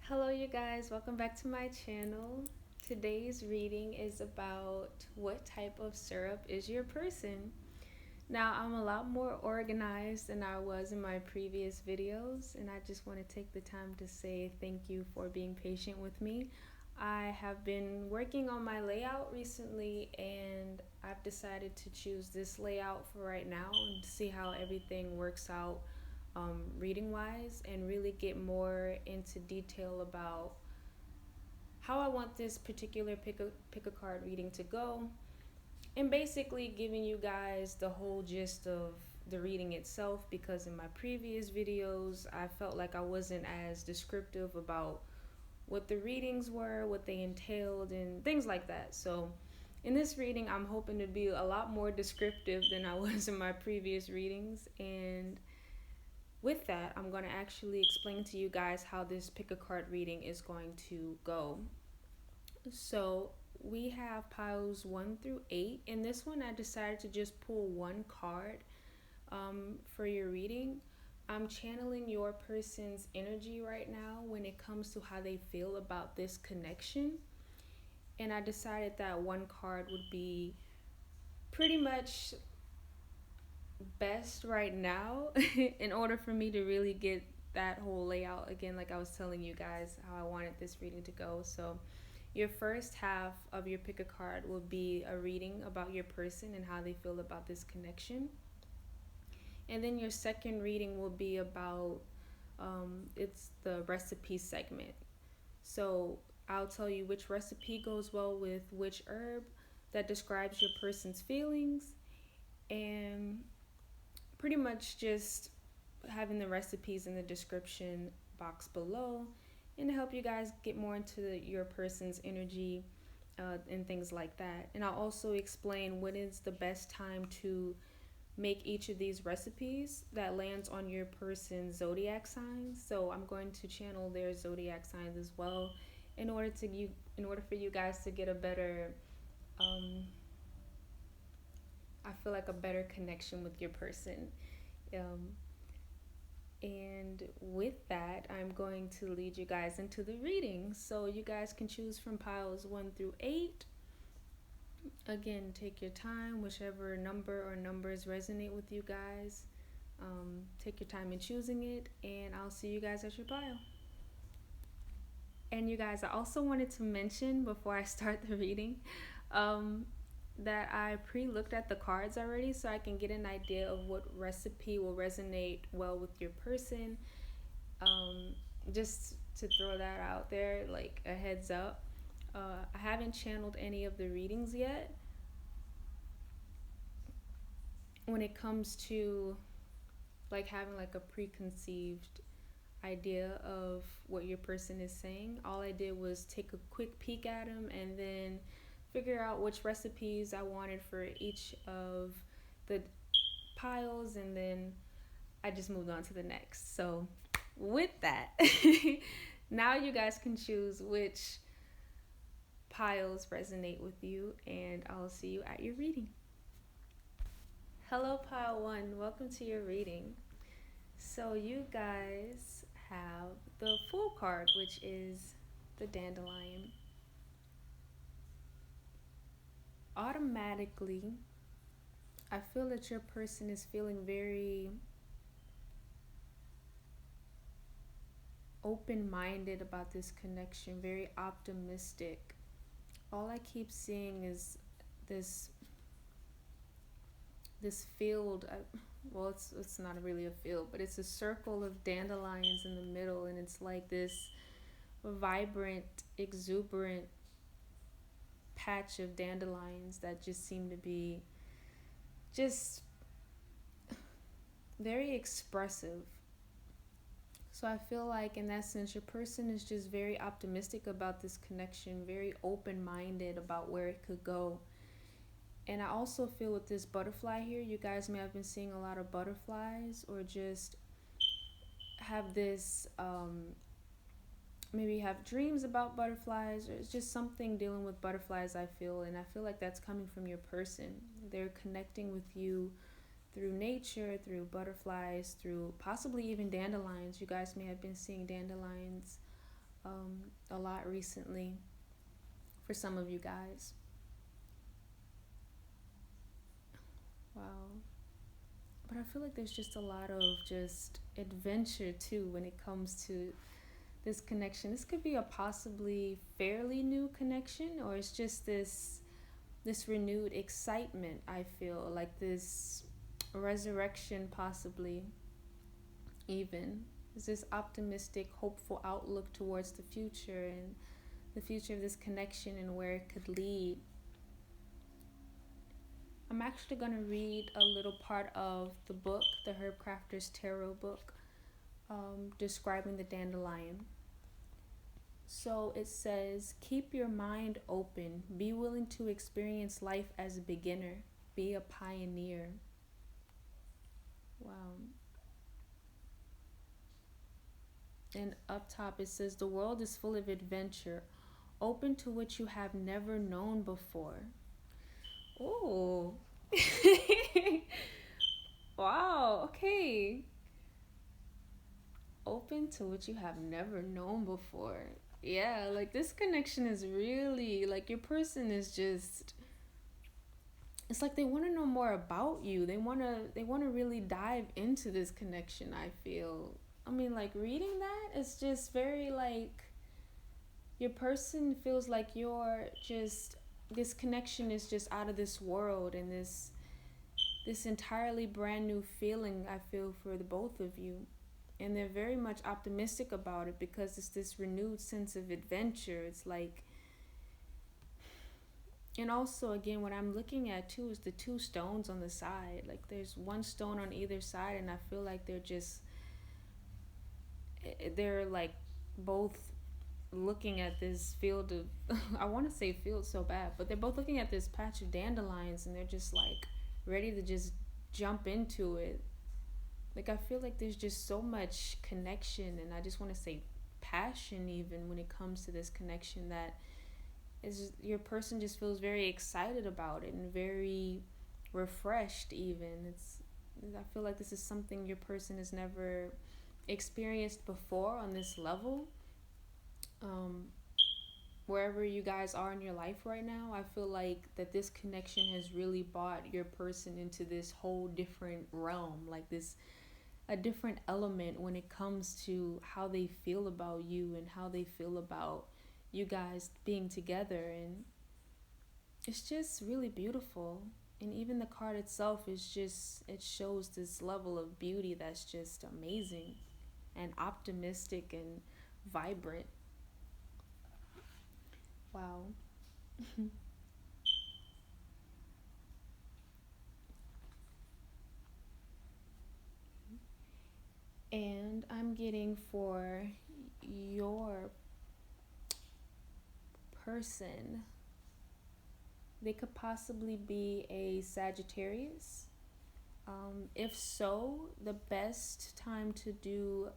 Hello, you guys. Welcome back to my channel. Today's reading is about what type of syrup is your person. Now, I'm a lot more organized than I was in my previous videos, and I just want to take the time to say thank you for being patient with me. I have been working on my layout recently, and I've decided to choose this layout for right now and see how everything works out reading wise, and really get more into detail about how I want this particular pick a card reading to go, and basically giving you guys the whole gist of the reading itself, because in my previous videos I felt like I wasn't as descriptive about what the readings were, what they entailed, and things like that. So in this reading, I'm hoping to be a lot more descriptive than I was in my previous readings. And with that, I'm going to actually explain to you guys how this pick a card reading is going to go. So we have piles 1 through 8. In this one, I decided to just pull one card for your reading. I'm channeling your person's energy right now when it comes to how they feel about this connection. And I decided that one card would be pretty much best right now in order for me to really get that whole layout again, like I was telling you guys how I wanted this reading to go. So your first half of your pick a card will be a reading about your person and how they feel about this connection. And then your second reading will be about it's the recipe segment. So I'll tell you which recipe goes well with which herb, that describes your person's feelings, and pretty much just having the recipes in the description box below, and to help you guys get more into your person's energy and things like that. And I'll also explain when is the best time to make each of these recipes that lands on your person's zodiac signs. So I'm going to channel their zodiac signs as well in order for you guys to get a better I feel like a better connection with your person. Um, and with that, I'm going to lead you guys into the reading. So you guys can choose from piles 1 through 8. Again, take your time, whichever number or numbers resonate with you guys. Take your time in choosing it, and I'll see you guys at your pile. And you guys, I also wanted to mention before I start the reading that I pre-looked at the cards already, so I can get an idea of what recipe will resonate well with your person. Just to throw that out there, like a heads up. I haven't channeled any of the readings yet. When it comes to like having like a preconceived idea of what your person is saying, all I did was take a quick peek at them and then figure out which recipes I wanted for each of the piles, and then I just moved on to the next. So with that, now you guys can choose which piles resonate with you, and I'll see you at your reading. Hello, pile 1. Welcome to your reading. So you guys have the Fool card, which is the Dandelion. Automatically, I feel that your person is feeling very open-minded about this connection, very optimistic. All I keep seeing is this field. Well, it's not really a field, but it's a circle of dandelions in the middle, and it's like this vibrant, exuberant patch of dandelions that just seem to be just very expressive. So I feel like in that sense, your person is just very optimistic about this connection, very open-minded about where it could go. And I also feel with this butterfly here, you guys may have been seeing a lot of butterflies, or just have this maybe have dreams about butterflies, or it's just something dealing with butterflies, I feel. And I feel like that's coming from your person. They're connecting with you through nature, through butterflies, through possibly even dandelions. You guys may have been seeing dandelions a lot recently for some of you guys. Wow. But I feel like there's just a lot of just adventure too when it comes to this connection. This could be a possibly fairly new connection, or it's just this renewed excitement. I feel like this resurrection, possibly even. Is this optimistic, hopeful outlook towards the future and the future of this connection and where it could lead. I'm actually going to read a little part of the book, the Herb Crafter's Tarot book, describing the dandelion. So it says, keep your mind open. Be willing to experience life as a beginner. Be a pioneer. Wow. And up top it says, the world is full of adventure, open to what you have never known before. Oh. Wow, okay. Open to what you have never known before. Yeah, like this connection is really, like your person is just, it's like they want to know more about you. They want to really dive into this connection, I feel. I mean, like reading that, it's just very like your person feels like you're just, this connection is just out of this world, and this entirely brand new feeling I feel for the both of you. And they're very much optimistic about it because it's this renewed sense of adventure. It's like, and also again what I'm looking at too is the two stones on the side. Like there's one stone on either side, and I feel like they're like both looking at this field of I want to say field so bad, but they're both looking at this patch of dandelions, and they're just like ready to just jump into it. Like I feel like there's just so much connection, and I just want to say passion even when it comes to this connection, that is your person just feels very excited about it and very refreshed even. I feel like this is something your person has never experienced before on this level. Wherever you guys are in your life right now, I feel like that this connection has really brought your person into this whole different realm, like this a different element when it comes to how they feel about you and how they feel about you guys being together. And it's just really beautiful. And even the card itself is just, it shows this level of beauty that's just amazing and optimistic and vibrant. Wow. And I'm getting for your person, they could possibly be a Sagittarius. If so, the best time to do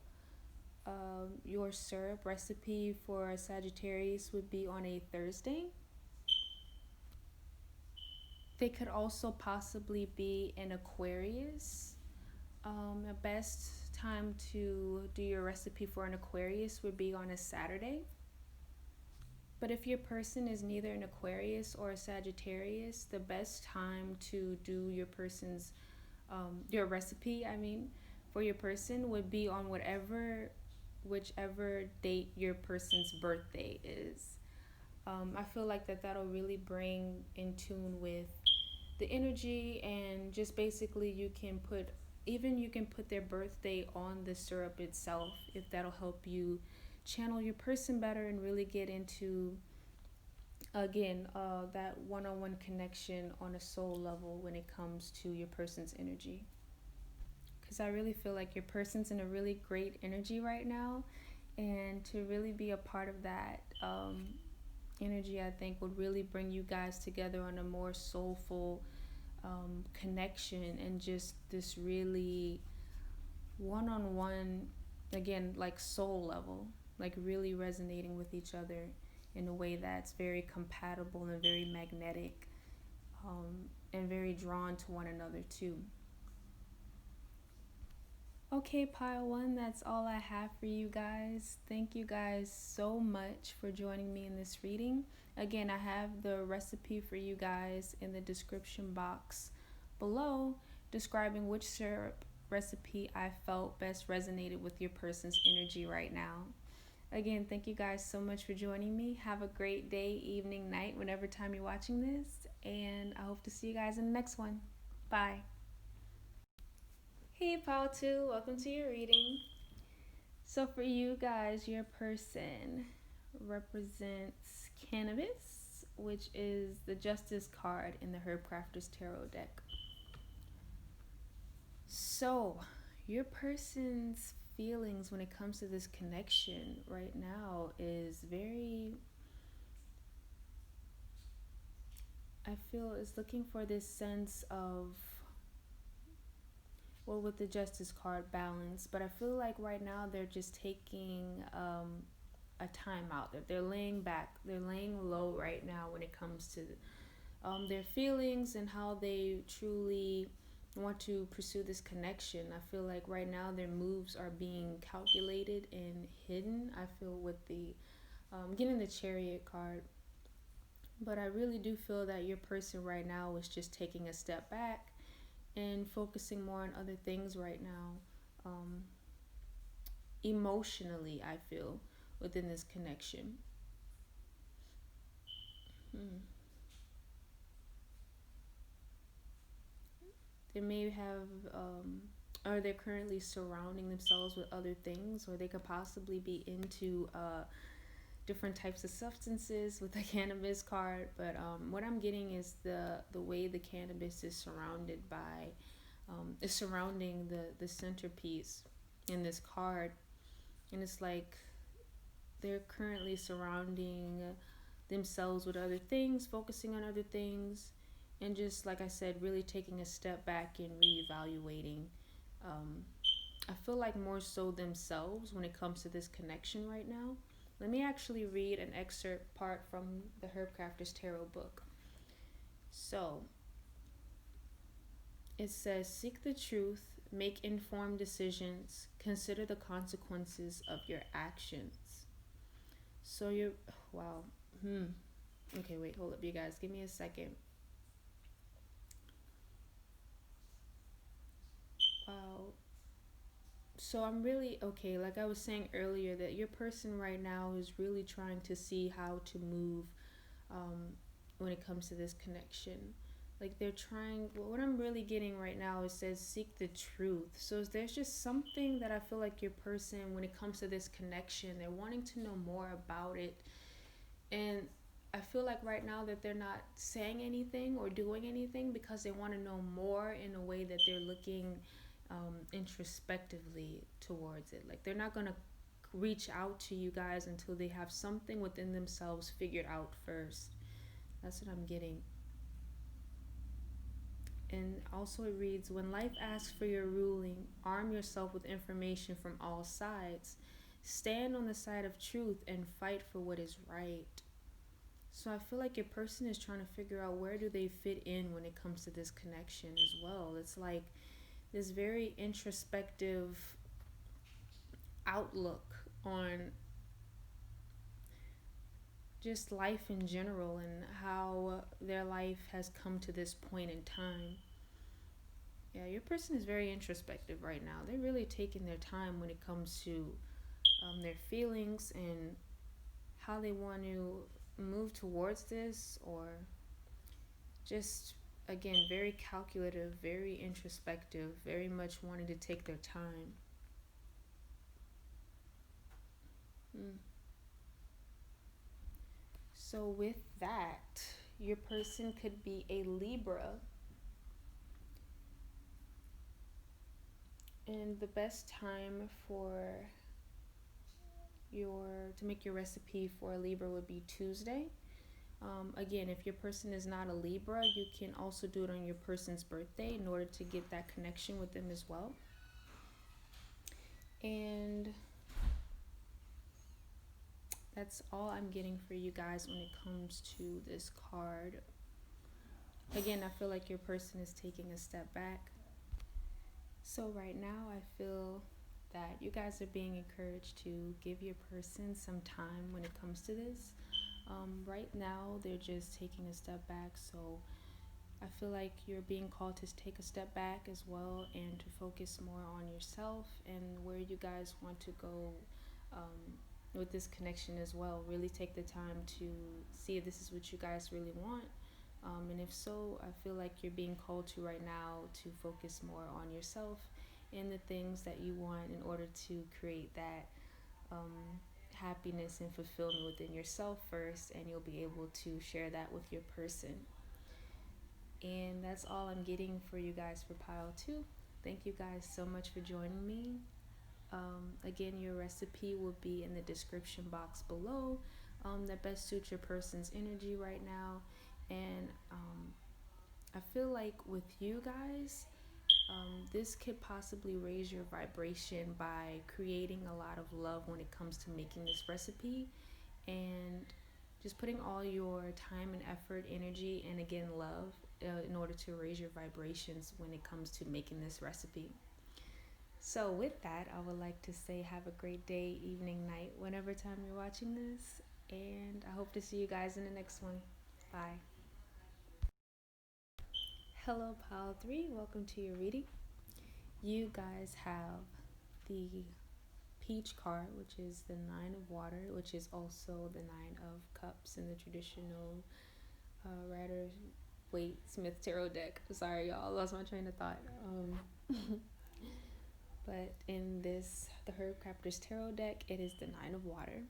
your syrup recipe for a Sagittarius would be on a Thursday. They could also possibly be an Aquarius. The best time to do your recipe for an Aquarius would be on a Saturday. But if your person is neither an Aquarius or a Sagittarius, the best time to do your person's, your recipe, for your person would be on whichever date your person's birthday is. I feel like that'll really bring in tune with the energy, and just basically you can put their birthday on the syrup itself, if that'll help you channel your person better and really get into, again, that one-on-one connection on a soul level when it comes to your person's energy. Because I really feel like your person's in a really great energy right now, and to really be a part of that energy, I think would really bring you guys together on a more soulful connection, and just this really one-on-one, again, like soul level, like really resonating with each other in a way that's very compatible and very magnetic, and very drawn to one another too. Okay, pile one, that's all I have for you guys. Thank you guys so much for joining me in this reading. Again, I have the recipe for you guys in the description box below, describing which syrup recipe I felt best resonated with your person's energy right now. Again, thank you guys so much for joining me. Have a great day, evening, night, whenever time you're watching this, and I hope to see you guys in the next one. Bye. Hey, Pal 2, welcome to your reading. So, for you guys, your person represents cannabis, which is the Justice card in the Herb Crafter's Tarot deck. So, your person's feelings when it comes to this connection right now is I feel is looking for this sense of, well, with the Justice card, balance, but I feel like right now they're just taking a time out. They're laying back, they're laying low right now when it comes to their feelings and how they truly want to pursue this connection. I feel like right now their moves are being calculated and hidden. I feel with the getting the Chariot card, but I really do feel that your person right now is just taking a step back and focusing more on other things right now. Emotionally, I feel within this connection. They may have, or they're currently surrounding themselves with other things, or they could possibly be into different types of substances with the cannabis card. But what I'm getting is the way the cannabis is surrounded by, is surrounding the centerpiece in this card, and it's like they're currently surrounding themselves with other things, focusing on other things, and just like I said, really taking a step back and reevaluating. Um, I feel like more so themselves when it comes to this connection right now. Let me actually read an excerpt part from the Herb Crafter's Tarot book. So it says, seek the truth, make informed decisions, consider the consequences of your actions. So you're, wow. Okay, wait, hold up, you guys. Give me a second. Wow. So I'm really, okay, like I was saying earlier, that your person right now is really trying to see how to move when it comes to this connection. Like they're trying, well, what I'm really getting right now is says seek the truth. So there's just something that I feel like your person, when it comes to this connection, they're wanting to know more about it. And I feel like right now that they're not saying anything or doing anything because they want to know more, in a way that they're looking introspectively towards it. Like they're not going to reach out to you guys until they have something within themselves figured out first. That's what I'm getting. And also it reads, when life asks for your ruling, arm yourself with information from all sides. Stand on the side of truth and fight for what is right. So I feel like your person is trying to figure out where do they fit in when it comes to this connection as well. It's like this very introspective outlook on just life in general and how their life has come to this point in time. Yeah, your person is very introspective right now. They're really taking their time when it comes to their feelings and how they want to move towards this, or just, again, very calculative, very introspective, very much wanting to take their time. So with that, your person could be a Libra. And the best time for to make your recipe for a Libra would be Tuesday. Again, if your person is not a Libra, you can also do it on your person's birthday in order to get that connection with them as well. And that's all I'm getting for you guys when it comes to this card. Again, I feel like your person is taking a step back. So, right now, I feel that you guys are being encouraged to give your person some time when it comes to this. Right now, they're just taking a step back. So, I feel like you're being called to take a step back as well and to focus more on yourself and where you guys want to go with this connection as well. Really take the time to see if this is what you guys really want. And if so, I feel like you're being called to right now to focus more on yourself and the things that you want in order to create that happiness and fulfillment within yourself first, and you'll be able to share that with your person. And that's all I'm getting for you guys for pile 2. Thank you guys so much for joining me. Again, your recipe will be in the description box below that best suits your person's energy right now. And I feel like with you guys, this could possibly raise your vibration by creating a lot of love when it comes to making this recipe, and just putting all your time and effort, energy, and again, love in order to raise your vibrations when it comes to making this recipe. So, with that, I would like to say have a great day, evening, night, whenever time you're watching this. And I hope to see you guys in the next one. Bye. Hello, Pile 3. Welcome to your reading. You guys have the peach card, which is the Nine of Water, which is also the Nine of Cups in the traditional Rider Waite Smith tarot deck. Sorry, y'all, lost my train of thought. But in this, the Herbal tarot deck, it is the Nine of Water.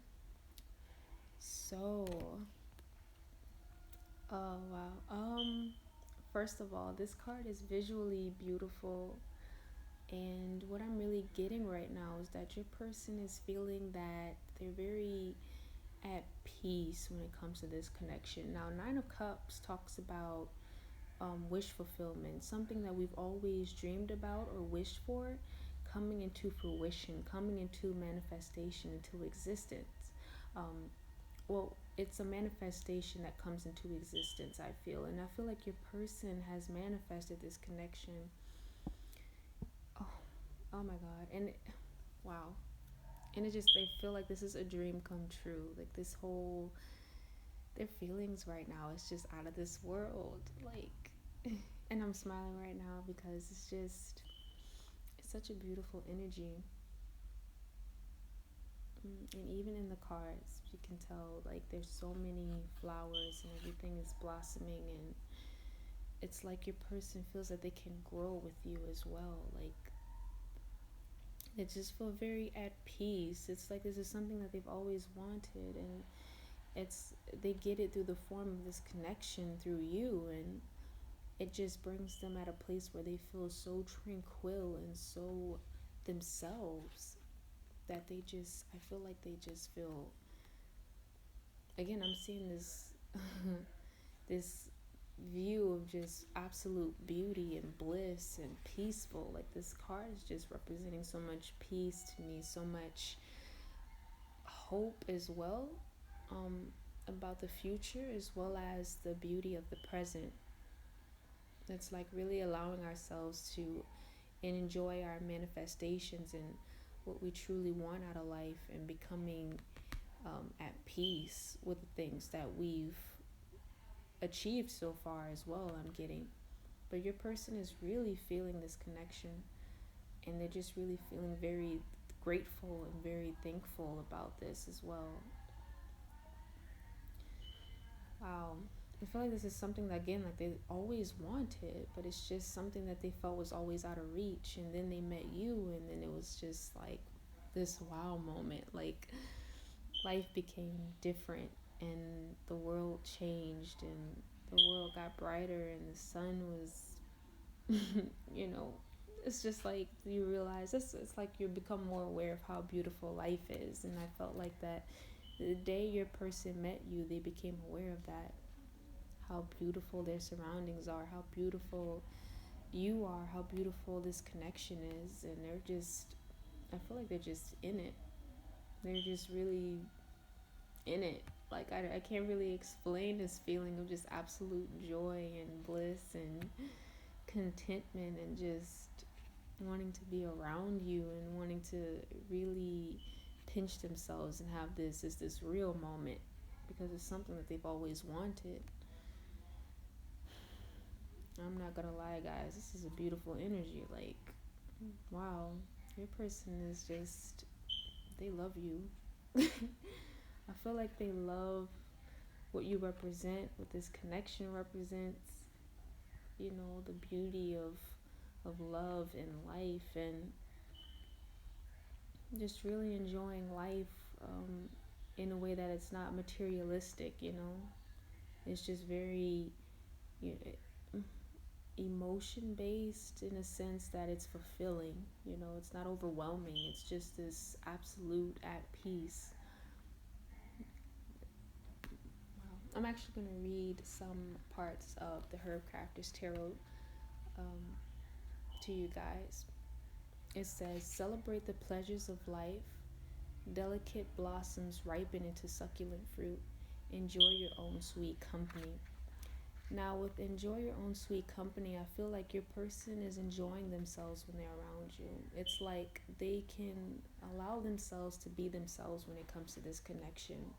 So, oh wow. First of all, this card is visually beautiful, and what I'm really getting right now is that your person is feeling that they're very at peace when it comes to this connection. Now, Nine of Cups talks about wish fulfillment, something that we've always dreamed about or wished for, coming into fruition, coming into manifestation, into existence. Well, it's a manifestation that comes into existence, I feel. And I feel like your person has manifested this connection. Oh my God. And wow. And it just, they feel like this is a dream come true. Like this whole, their feelings right now is just out of this world. Like, and I'm smiling right now because it's such a beautiful energy. And even in the cards, you can tell like there's so many flowers and everything is blossoming, and it's like your person feels that they can grow with you as well. Like they just feel very at peace. It's like this is something that they've always wanted, and they get it through the form of this connection through you, and it just brings them at a place where they feel so tranquil and so themselves that I feel like they just feel, again, I'm seeing this this view of just absolute beauty and bliss and peaceful. Like this card is just representing so much peace to me, so much hope as well, about the future as well as the beauty of the present. It's like really allowing ourselves to enjoy our manifestations and what we truly want out of life, and becoming at peace with the things that we've achieved so far as well, I'm getting. But your person is really feeling this connection, and they're just really feeling very grateful and very thankful about this as well. Wow. I feel like this is something that, again, like they always wanted, but it's just something that they felt was always out of reach. And then they met you, and then it was just like this wow moment. Like life became different, and the world changed, and the world got brighter, and the sun was, you know, it's just like you realize it's like you become more aware of how beautiful life is. And I felt like that the day your person met you, they became aware of that, how beautiful their surroundings are, how beautiful you are, how beautiful this connection is. And I feel like they're just in it. They're just really in it. Like I can't really explain this feeling of just absolute joy and bliss and contentment, and just wanting to be around you and wanting to really pinch themselves and have this real moment because it's something that they've always wanted. I'm not gonna lie, guys, this is a beautiful energy. Like, wow, your person is just, they love you. I feel like they love what you represent, what this connection represents, you know, the beauty of love and life, and just really enjoying life in a way that it's not materialistic, you know. It's just very, you know, emotion based in a sense that it's fulfilling, you know. It's not overwhelming, it's just this absolute at peace. Wow. I'm actually going to read some parts of the Herb Crafter's Tarot um, to you guys. It says, celebrate the pleasures of life. Delicate blossoms ripen into succulent fruit. Enjoy your own sweet company. Now, with enjoy your own sweet company, I feel like your person is enjoying themselves when they're around you. It's like they can allow themselves to be themselves when it comes to this connection.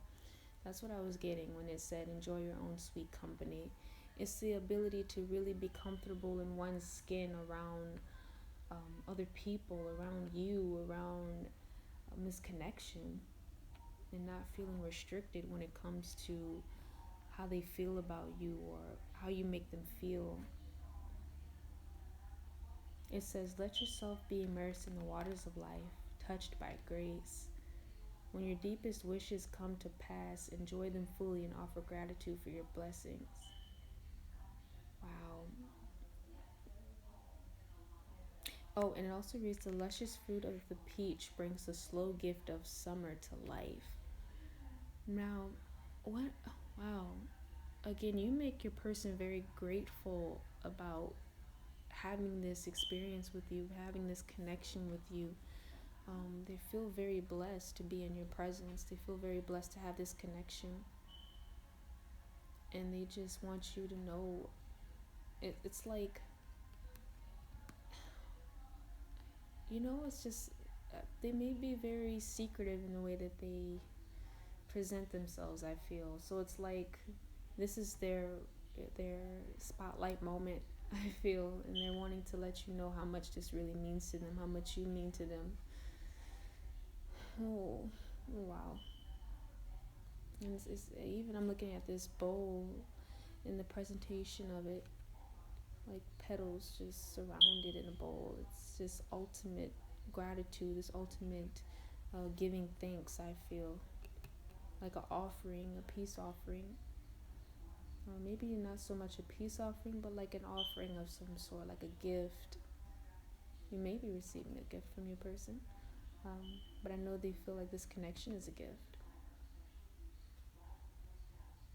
That's what I was getting when it said enjoy your own sweet company. It's the ability to really be comfortable in one's skin around other people, around you, around this connection, and not feeling restricted when it comes to how they feel about you or how you make them feel. It says, let yourself be immersed in the waters of life, touched by grace. When your deepest wishes come to pass, enjoy them fully and offer gratitude for your blessings. Wow. Oh, and it also reads, the luscious fruit of the peach brings the slow gift of summer to life. Now, what? Wow. Again, you make your person very grateful about having this experience with you, having this connection with you. They feel very blessed to be in your presence. They feel very blessed to have this connection. And they just want you to know it's like, you know, it's just, they may be very secretive in the way that they present themselves, I feel. So it's like this is their spotlight moment, I feel, and they're wanting to let you know how much this really means to them, how much you mean to them. Oh, wow. And it's even I'm looking at this bowl in the presentation of it, like petals just surrounded in a bowl. It's just ultimate gratitude, this ultimate giving thanks, I feel. Like an offering, a peace offering. Or maybe not so much a peace offering, but like an offering of some sort, like a gift. You may be receiving a gift from your person, but I know they feel like this connection is a gift.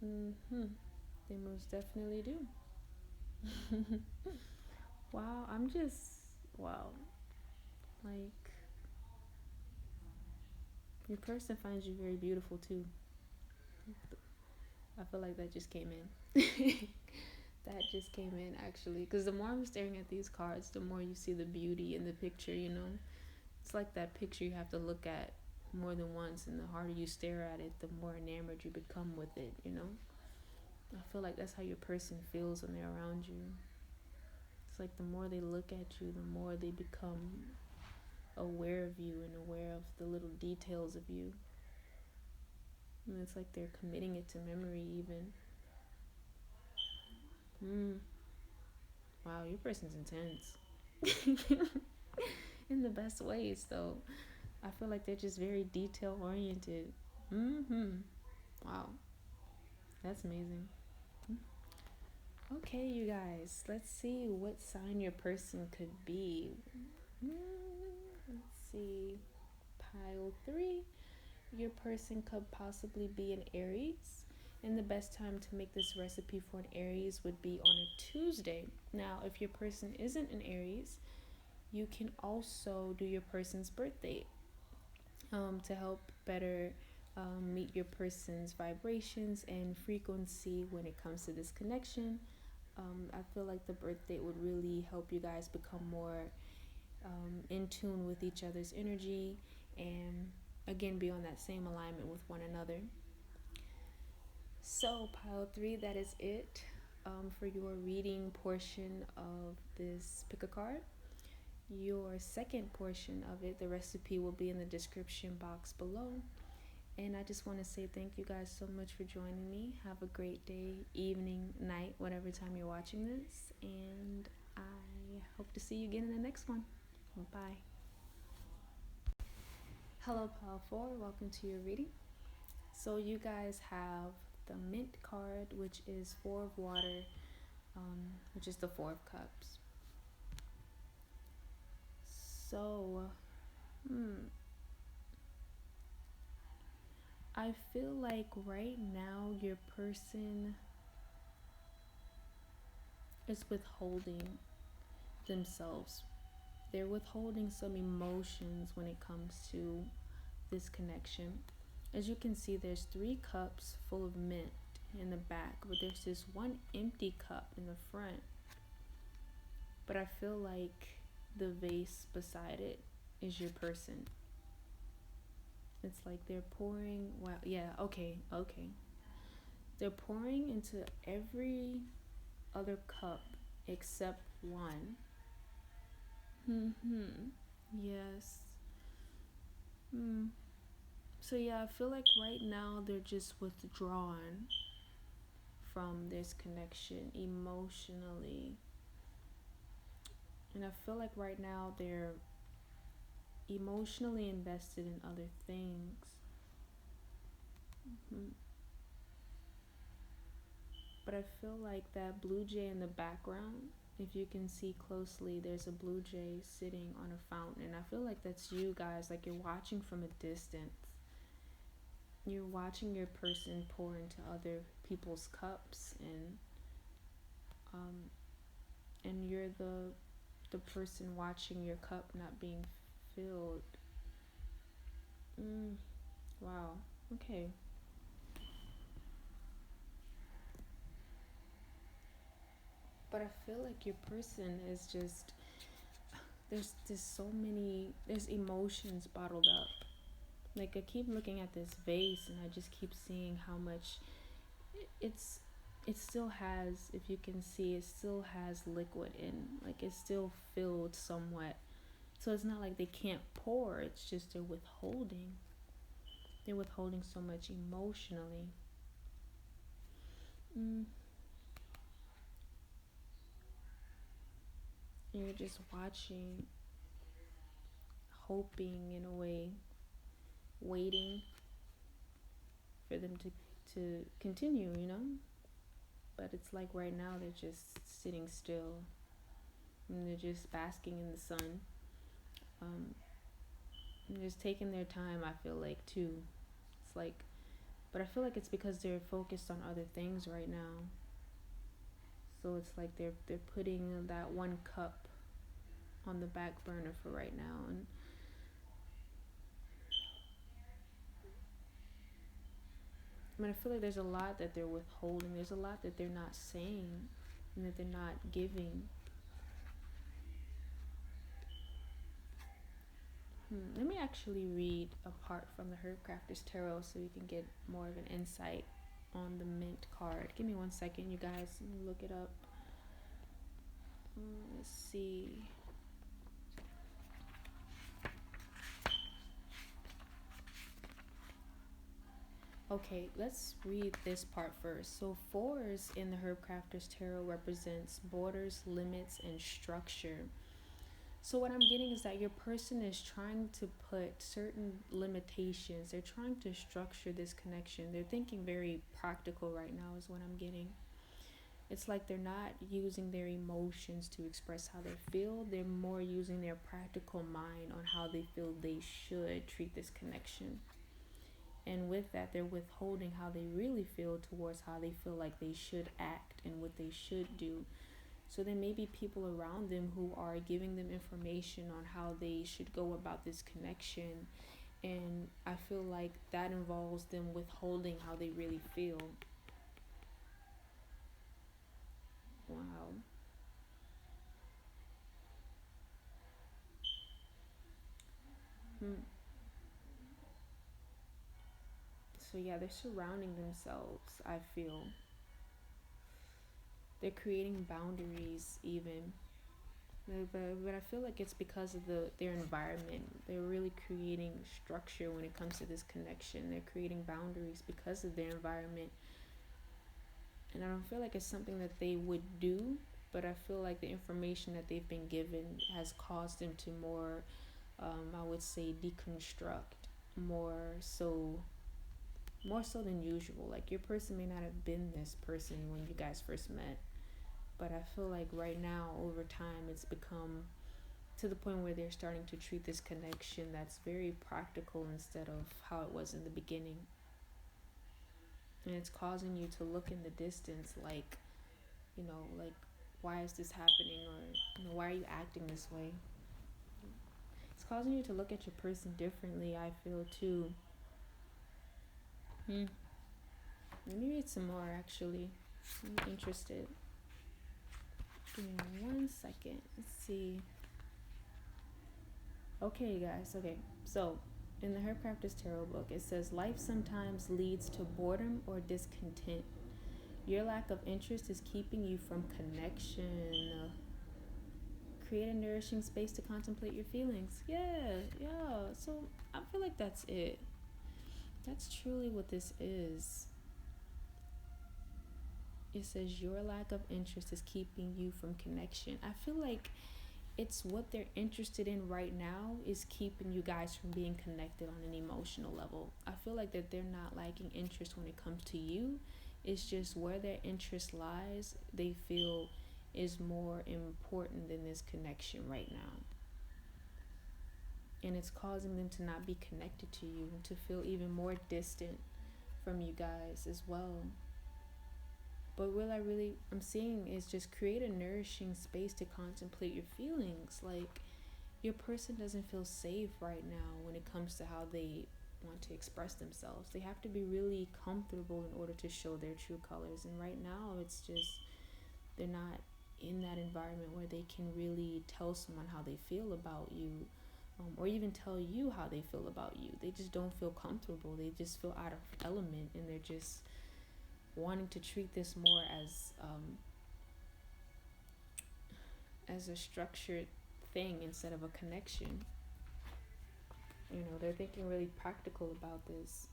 They most definitely do. Wow, I'm just, wow. Like, your person finds you very beautiful too. I feel like that just came in. That just came in, actually, because the more I'm staring at these cards, the more you see the beauty in the picture, you know. It's like that picture you have to look at more than once, and the harder you stare at it, the more enamored you become with it, you know. I feel like that's how your person feels when they're around you. It's like the more they look at you, the more they become aware of you and aware of the little details of you. And it's like they're committing it to memory even. Wow, your person's intense. In the best ways, though. I feel like they're just very detail oriented. Wow, that's amazing. Okay, you guys, let's see what sign your person could be. Let's see. Pile 3. Your person could possibly be an Aries. And the best time to make this recipe for an Aries would be on a Tuesday. Now, if your person isn't an Aries, you can also do your person's birthday to help better meet your person's vibrations and frequency when it comes to this connection. I feel like the birth date would really help you guys become more in tune with each other's energy, and again be on that same alignment with one another. So, pile three, that is it for your reading portion of this pick a card. Your second portion of it, the recipe, will be in the description box below. And I just want to say thank you guys so much for joining me. Have a great day, evening, night, whatever time you're watching this. And I hope to see you again in the next one. Bye. Hello, Pile 4. Welcome to your reading. So you guys have the mint card, which is 4 of water, which is the 4 of cups. So, I feel like right now your person is withholding themselves. They're withholding some emotions when it comes to this connection. As you can see, there's 3 cups full of mint in the back, but there's this one empty cup in the front. But I feel like the vase beside it is your person. It's like they're pouring, okay. They're pouring into every other cup except one. Yes. So yeah, I feel like right now they're just withdrawn from this connection emotionally. And I feel like right now they're emotionally invested in other things. But I feel like that blue jay in the background, if you can see closely, there's a blue jay sitting on a fountain. And I feel like that's you guys, like you're watching from a distance. You're watching your person pour into other people's cups, and you're the person watching your cup not being filled. Wow. Okay. But I feel like your person is just, there's emotions bottled up. Like I keep looking at this vase and I just keep seeing how much it still has, if you can see, it still has liquid in, like it's still filled somewhat. So it's not like they can't pour, it's just they're withholding so much emotionally. You're just watching, hoping in a way, waiting for them to continue, but it's like right now they're just sitting still and they're just basking in the sun, and just taking their time. I feel like too, it's like, but I feel like it's because they're focused on other things right now. So it's like they're putting that one cup on the back burner for right now. And I feel like there's a lot that they're withholding. There's a lot that they're not saying and that they're not giving. Let me actually read a part from the Herb Crafter's Tarot so you can get more of an insight on the mint card. Give me 1 second, you guys. Let me look it up. Let's see. Okay, let's read this part first. So 4s in the Herb Crafter's Tarot represents borders, limits, and structure. So what I'm getting is that your person is trying to put certain limitations. They're trying to structure this connection. They're thinking very practical right now is what I'm getting. It's like they're not using their emotions to express how they feel. They're more using their practical mind on how they feel they should treat this connection. And with that, they're withholding how they really feel towards how they feel like they should act and what they should do. So there may be people around them who are giving them information on how they should go about this connection. And I feel like that involves them withholding how they really feel. Wow. Hmm. So yeah, they're surrounding themselves. I feel they're creating boundaries even. But I feel like it's because of their environment. They're really creating structure when it comes to this connection. They're creating boundaries because of their environment. And I don't feel like it's something that they would do, but I feel like the information that they've been given has caused them to I would say, deconstruct more so, more so than usual. Like your person may not have been this person when you guys first met, but I feel like right now, over time, it's become to the point where they're starting to treat this connection that's very practical instead of how it was in the beginning. And it's causing you to look in the distance like, like, why is this happening? Or, why are you acting this way? It's causing you to look at your person differently, I feel, too. Let me read some more, actually. I'm interested. Give me 1 second. Let's see. Okay, guys. Okay. So, in the Herb Crafter's Tarot book, it says life sometimes leads to boredom or discontent. Your lack of interest is keeping you from connection. Create a nourishing space to contemplate your feelings. Yeah. So, I feel like that's it. That's truly what this is. It says your lack of interest is keeping you from connection. I feel like it's what they're interested in right now is keeping you guys from being connected on an emotional level. I feel like that they're not lacking interest when it comes to you. It's just where their interest lies, they feel is more important than this connection right now. And it's causing them to not be connected to you and to feel even more distant from you guys as well. But what I'm seeing is just create a nourishing space to contemplate your feelings. Like, your person doesn't feel safe right now when it comes to how they want to express themselves. They have to be really comfortable in order to show their true colors. And right now, it's just, they're not in that environment where they can really tell someone how they feel about you, or even tell you how they feel about you. They just don't feel comfortable. They just feel out of element, and they're just wanting to treat this more as a structured thing instead of a connection. They're thinking really practical about this.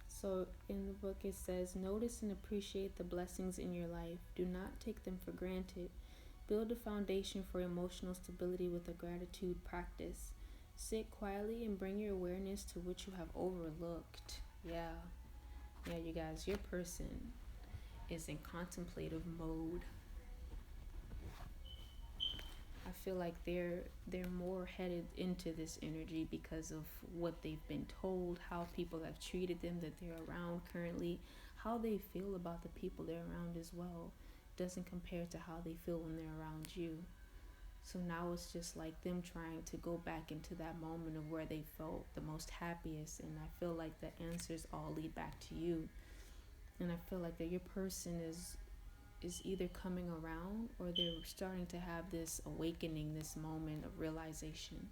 So in the book it says, notice and appreciate the blessings in your life. Do not take them for granted. Build a foundation for emotional stability with a gratitude practice. Sit quietly and bring your awareness to what you have overlooked. Yeah, you guys, your person is in contemplative mode. I feel like they're more headed into this energy because of what they've been told, how people have treated them that they're around currently, how they feel about the people they're around as well. Doesn't compare to how they feel when they're around you. So now it's just like them trying to go back into that moment of where they felt the most happiest, and I feel like the answers all lead back to you. And I feel like that your person is either coming around, or they're starting to have this awakening, this moment of realization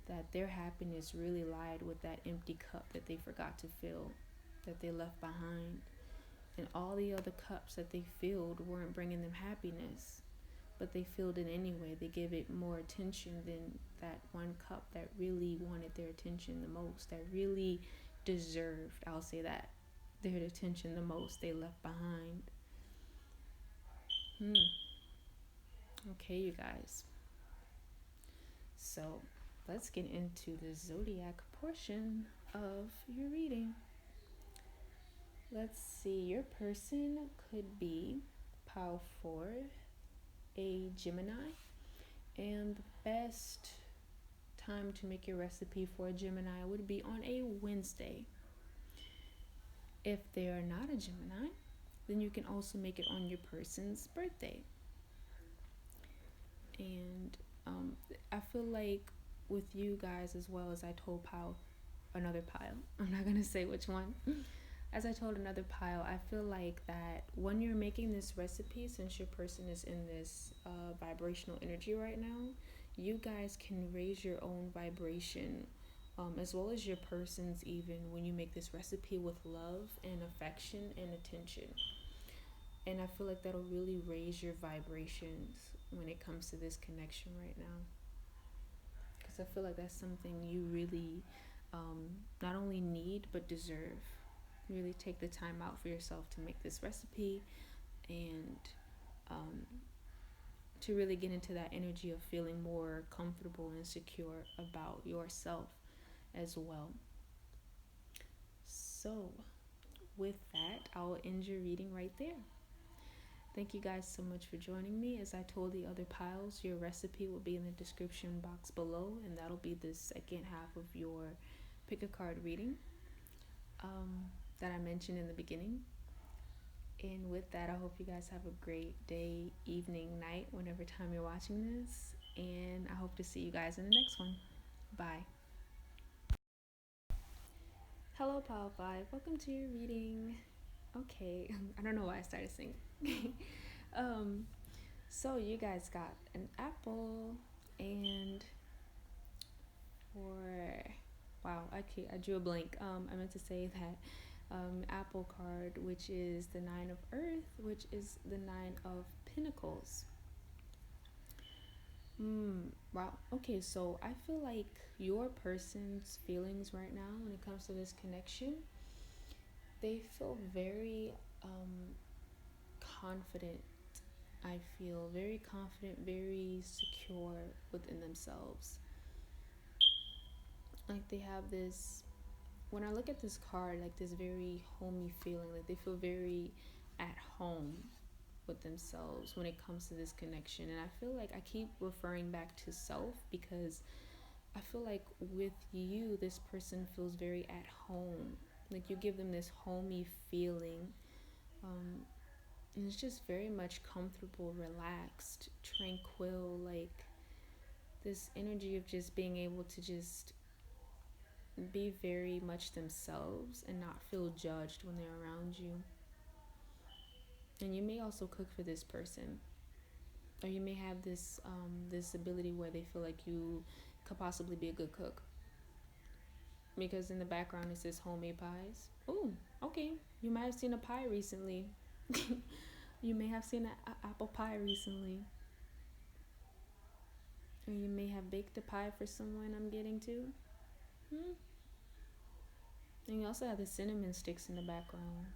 that their happiness really lied with that empty cup that they forgot to fill, that they left behind. And all the other cups that they filled weren't bringing them happiness, but they filled it anyway. They gave it more attention than that one cup that really wanted their attention the most, that really deserved, I'll say that, their attention the most, they left behind. Okay, you guys. So let's get into the zodiac portion of your reading. Let's see. Your person could be Pile 4, a Gemini. And the best time to make your recipe for a Gemini would be on a Wednesday. If they are not a Gemini, then you can also make it on your person's birthday. And I feel like with you guys, as well as I told another Pile, I'm not going to say which one, as I told another pile, I feel like that when you're making this recipe, since your person is in this vibrational energy right now, you guys can raise your own vibration, as well as your person's, even when you make this recipe with love and affection and attention. And I feel like that'll really raise your vibrations when it comes to this connection right now. Because I feel like that's something you really not only need but deserve. Really take the time out for yourself to make this recipe, and um, to really get into that energy of feeling more comfortable and secure about yourself as well. So, with that, I'll end your reading right there. Thank you guys so much for joining me. As I told the other piles, your recipe will be in the description box below, and that'll be the second half of your pick a card reading that I mentioned in the beginning. And with that, I hope you guys have a great day, evening, night, whenever time you're watching this. And I hope to see you guys in the next one. Bye. Hello, Pile 5. Welcome to your reading. Okay, I don't know why I started singing. So you guys got an apple, and for wow, I drew a blank. I meant to say that apple card, which is the Nine of Earth, which is the Nine of Pentacles. Wow. Okay, so I feel like your person's feelings right now when it comes to this connection, they feel very confident. I feel very confident, very secure within themselves. Like they have this, when I look at this card, like this very homey feeling, like they feel very at home with themselves when it comes to this connection. And I feel like I keep referring back to self because I feel like with you, this person feels very at home. Like you give them this homey feeling. And it's just very much comfortable, relaxed, tranquil, like this energy of just being able to just be very much themselves and not feel judged when they're around you. And you may also cook for this person, or you may have this this ability where they feel like you could possibly be a good cook, because in the background it says homemade pies. Oh, okay, you might have seen a pie recently. You may have seen an apple pie recently, or you may have baked a pie for someone. I'm getting to. And you also have the cinnamon sticks in the background,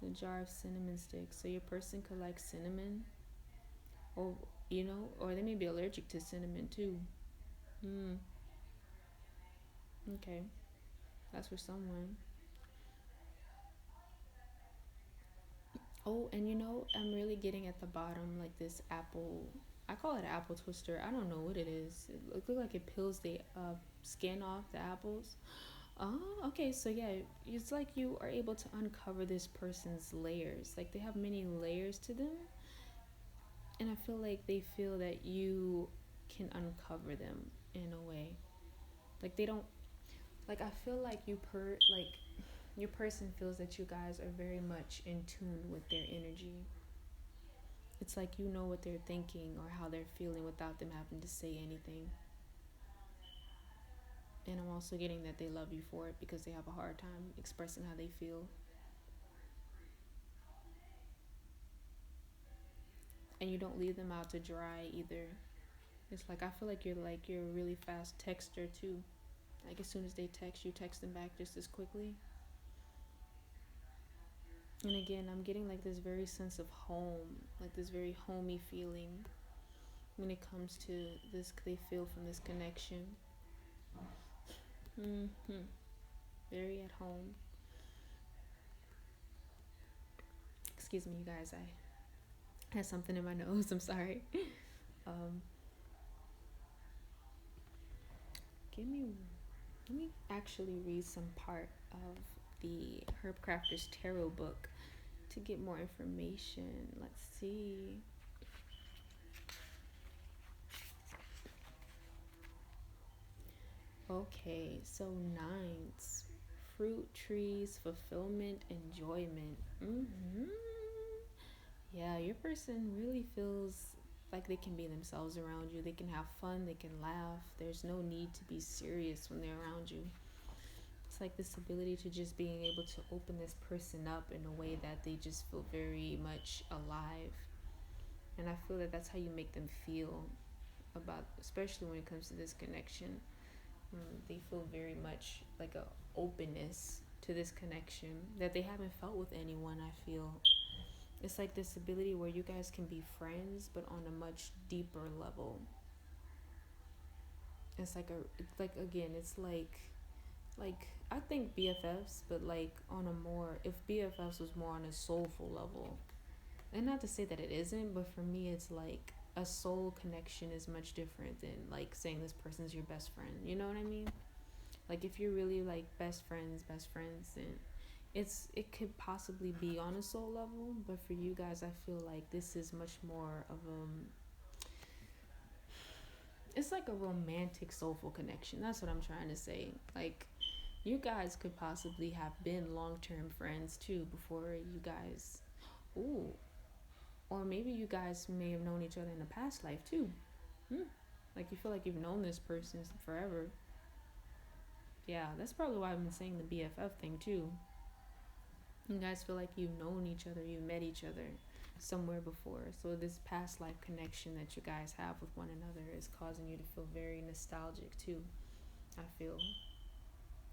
the jar of cinnamon sticks, so your person could like cinnamon, or or they may be allergic to cinnamon too. Okay, that's for someone. Oh, and I'm really getting at the bottom like this apple. I call it an apple twister. I don't know what it is. It looks like it peels the skin off the apples. Oh, okay. So yeah, it's like you are able to uncover this person's layers. Like they have many layers to them, and I feel like they feel that you can uncover them in a way. Like they don't. Like I feel like your person feels that you guys are very much in tune with their energy. It's like you know what they're thinking or how they're feeling without them having to say anything. And I'm also getting that they love you for it because they have a hard time expressing how they feel. And you don't leave them out to dry either. It's like I feel like you're a really fast texter too. Like as soon as they text, you text them back just as quickly. And again, I'm getting like this very sense of home, like this very homey feeling when it comes to this, they feel from this connection. Very at home. Excuse me, you guys, I had something in my nose. I'm sorry. um let me actually read some part of the Herb Crafter's Tarot book to get more information. Let's see. Okay, so nines fruit trees, fulfillment, enjoyment. Yeah, your person really feels like they can be themselves around you. They can have fun, they can laugh. There's no need to be serious when they're around you. It's like this ability to just being able to open this person up in a way that they just feel very much alive. And I feel that that's how you make them feel about, especially when it comes to this connection. They feel very much like a openness to this connection that they haven't felt with anyone. I feel it's like this ability where you guys can be friends, but on a much deeper level. It's like again, it's like I think BFFs, but like on a more, if BFFs was more on a soulful level, and not to say that it isn't, but for me, it's like a soul connection is much different than like saying this person's your best friend. You know what I mean? Like if you're really like best friends, then it could possibly be on a soul level. But for you guys, I feel like this is much more of it's like a romantic soulful connection. That's what I'm trying to say. Like you guys could possibly have been long-term friends too before you guys, ooh, or maybe you guys may have known each other in a past life too. Like you feel like you've known this person forever. Yeah, that's probably why I've been saying the BFF thing too. You guys feel like you've known each other, you've met each other somewhere before. So this past life connection that you guys have with one another is causing you to feel very nostalgic too, I feel.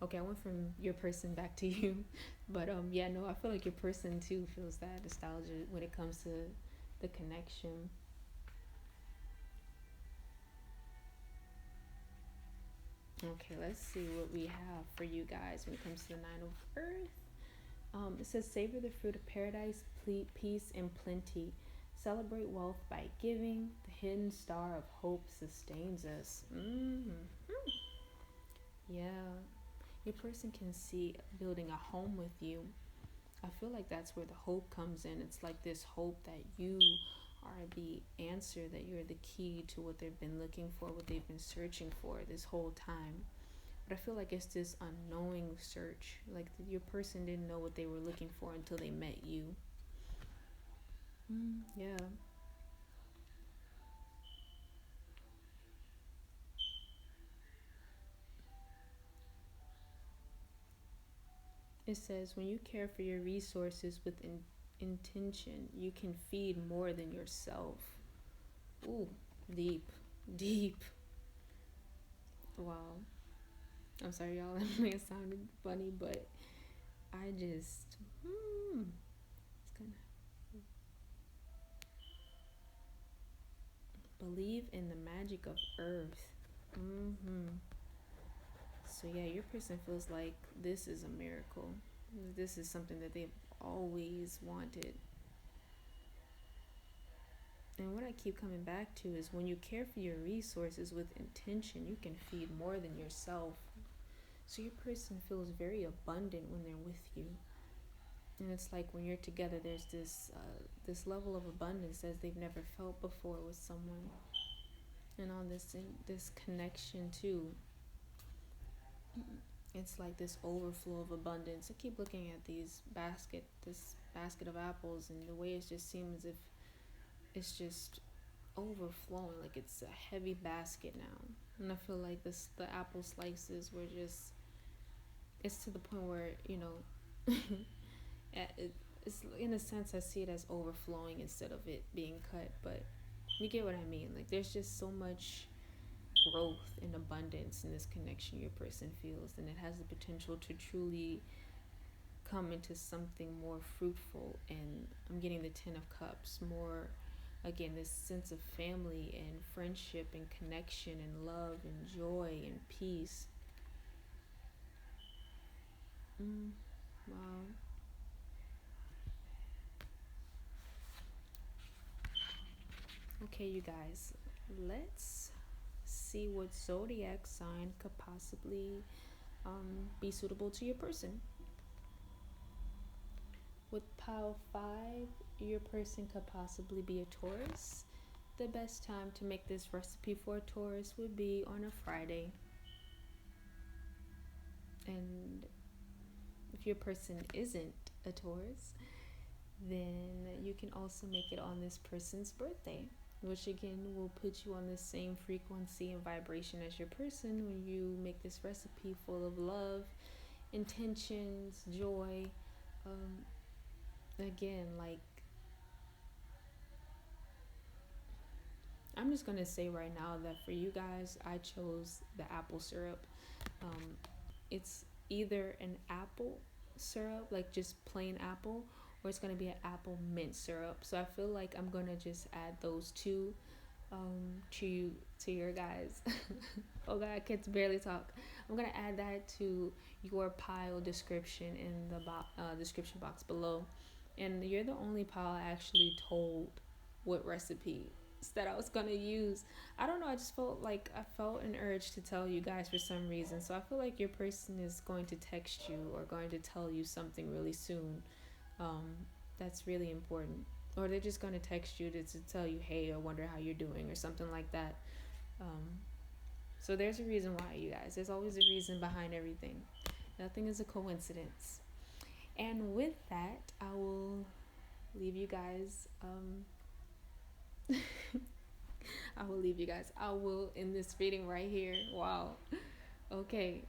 Okay, I went from your person back to you. But yeah, no, I feel like your person too feels that nostalgia when it comes to the connection. Okay, let's see what we have for you guys when it comes to the Nine of Earth. It says, savor the fruit of paradise, peace, and plenty. Celebrate wealth by giving. The hidden star of hope sustains us. Yeah. Your person can see building a home with you. I feel like that's where the hope comes in. It's like this hope that you are the answer, that you're the key to what they've been looking for, what they've been searching for this whole time. But I feel like it's this unknowing search. Like your person didn't know what they were looking for until they met you. Yeah. It says, when you care for your resources with intention, you can feed more than yourself. Ooh, deep, deep. Wow. I'm sorry, y'all. That may have sounded funny, but I just, it's gonna believe in the magic of Earth. So yeah, your person feels like this is a miracle. This is something that they've always wanted. And what I keep coming back to is when you care for your resources with intention, you can feed more than yourself. So your person feels very abundant when they're with you. And it's like when you're together, there's this level of abundance as they've never felt before with someone. And on this connection too, it's like this overflow of abundance. I keep looking at this basket of apples, and the way it just seems as if it's just overflowing, like it's a heavy basket now. And I feel like the apple slices were just, it's to the point where, it's in a sense I see it as overflowing instead of it being cut, but you get what I mean. Like there's just so much growth and abundance in this connection your person feels, and it has the potential to truly come into something more fruitful. And I'm getting the 10 of Cups, more again this sense of family and friendship and connection and love and joy and peace. Wow. Okay, you guys, let's see what zodiac sign could possibly be suitable to your person. With pile 5, your person could possibly be a Taurus. The best time to make this recipe for a Taurus would be on a Friday. And if your person isn't a Taurus, then you can also make it on this person's birthday, which again will put you on the same frequency and vibration as your person when you make this recipe full of love, intentions, joy. Again, like, I'm just gonna say right now that for you guys, I chose the apple syrup. Um, it's either an apple syrup, like just plain apple, or it's gonna be an apple mint syrup. So I feel like I'm gonna just add those two to your guys. Oh God, I can barely talk. I'm gonna add that to your pile description in the description box below, and you're the only pile I actually told what recipe that I was gonna use. I don't know. I just felt like I felt an urge to tell you guys for some reason. So I feel like your person is going to text you or going to tell you something really soon. Um, that's really important. Or they're just going to text you to tell you, hey, I wonder how you're doing, or something like that. Um, so there's a reason why, you guys. There's always a reason behind everything. Nothing is a coincidence. And with that, I will leave you guys. I will leave you guys. I will end this reading right here. Wow. Okay.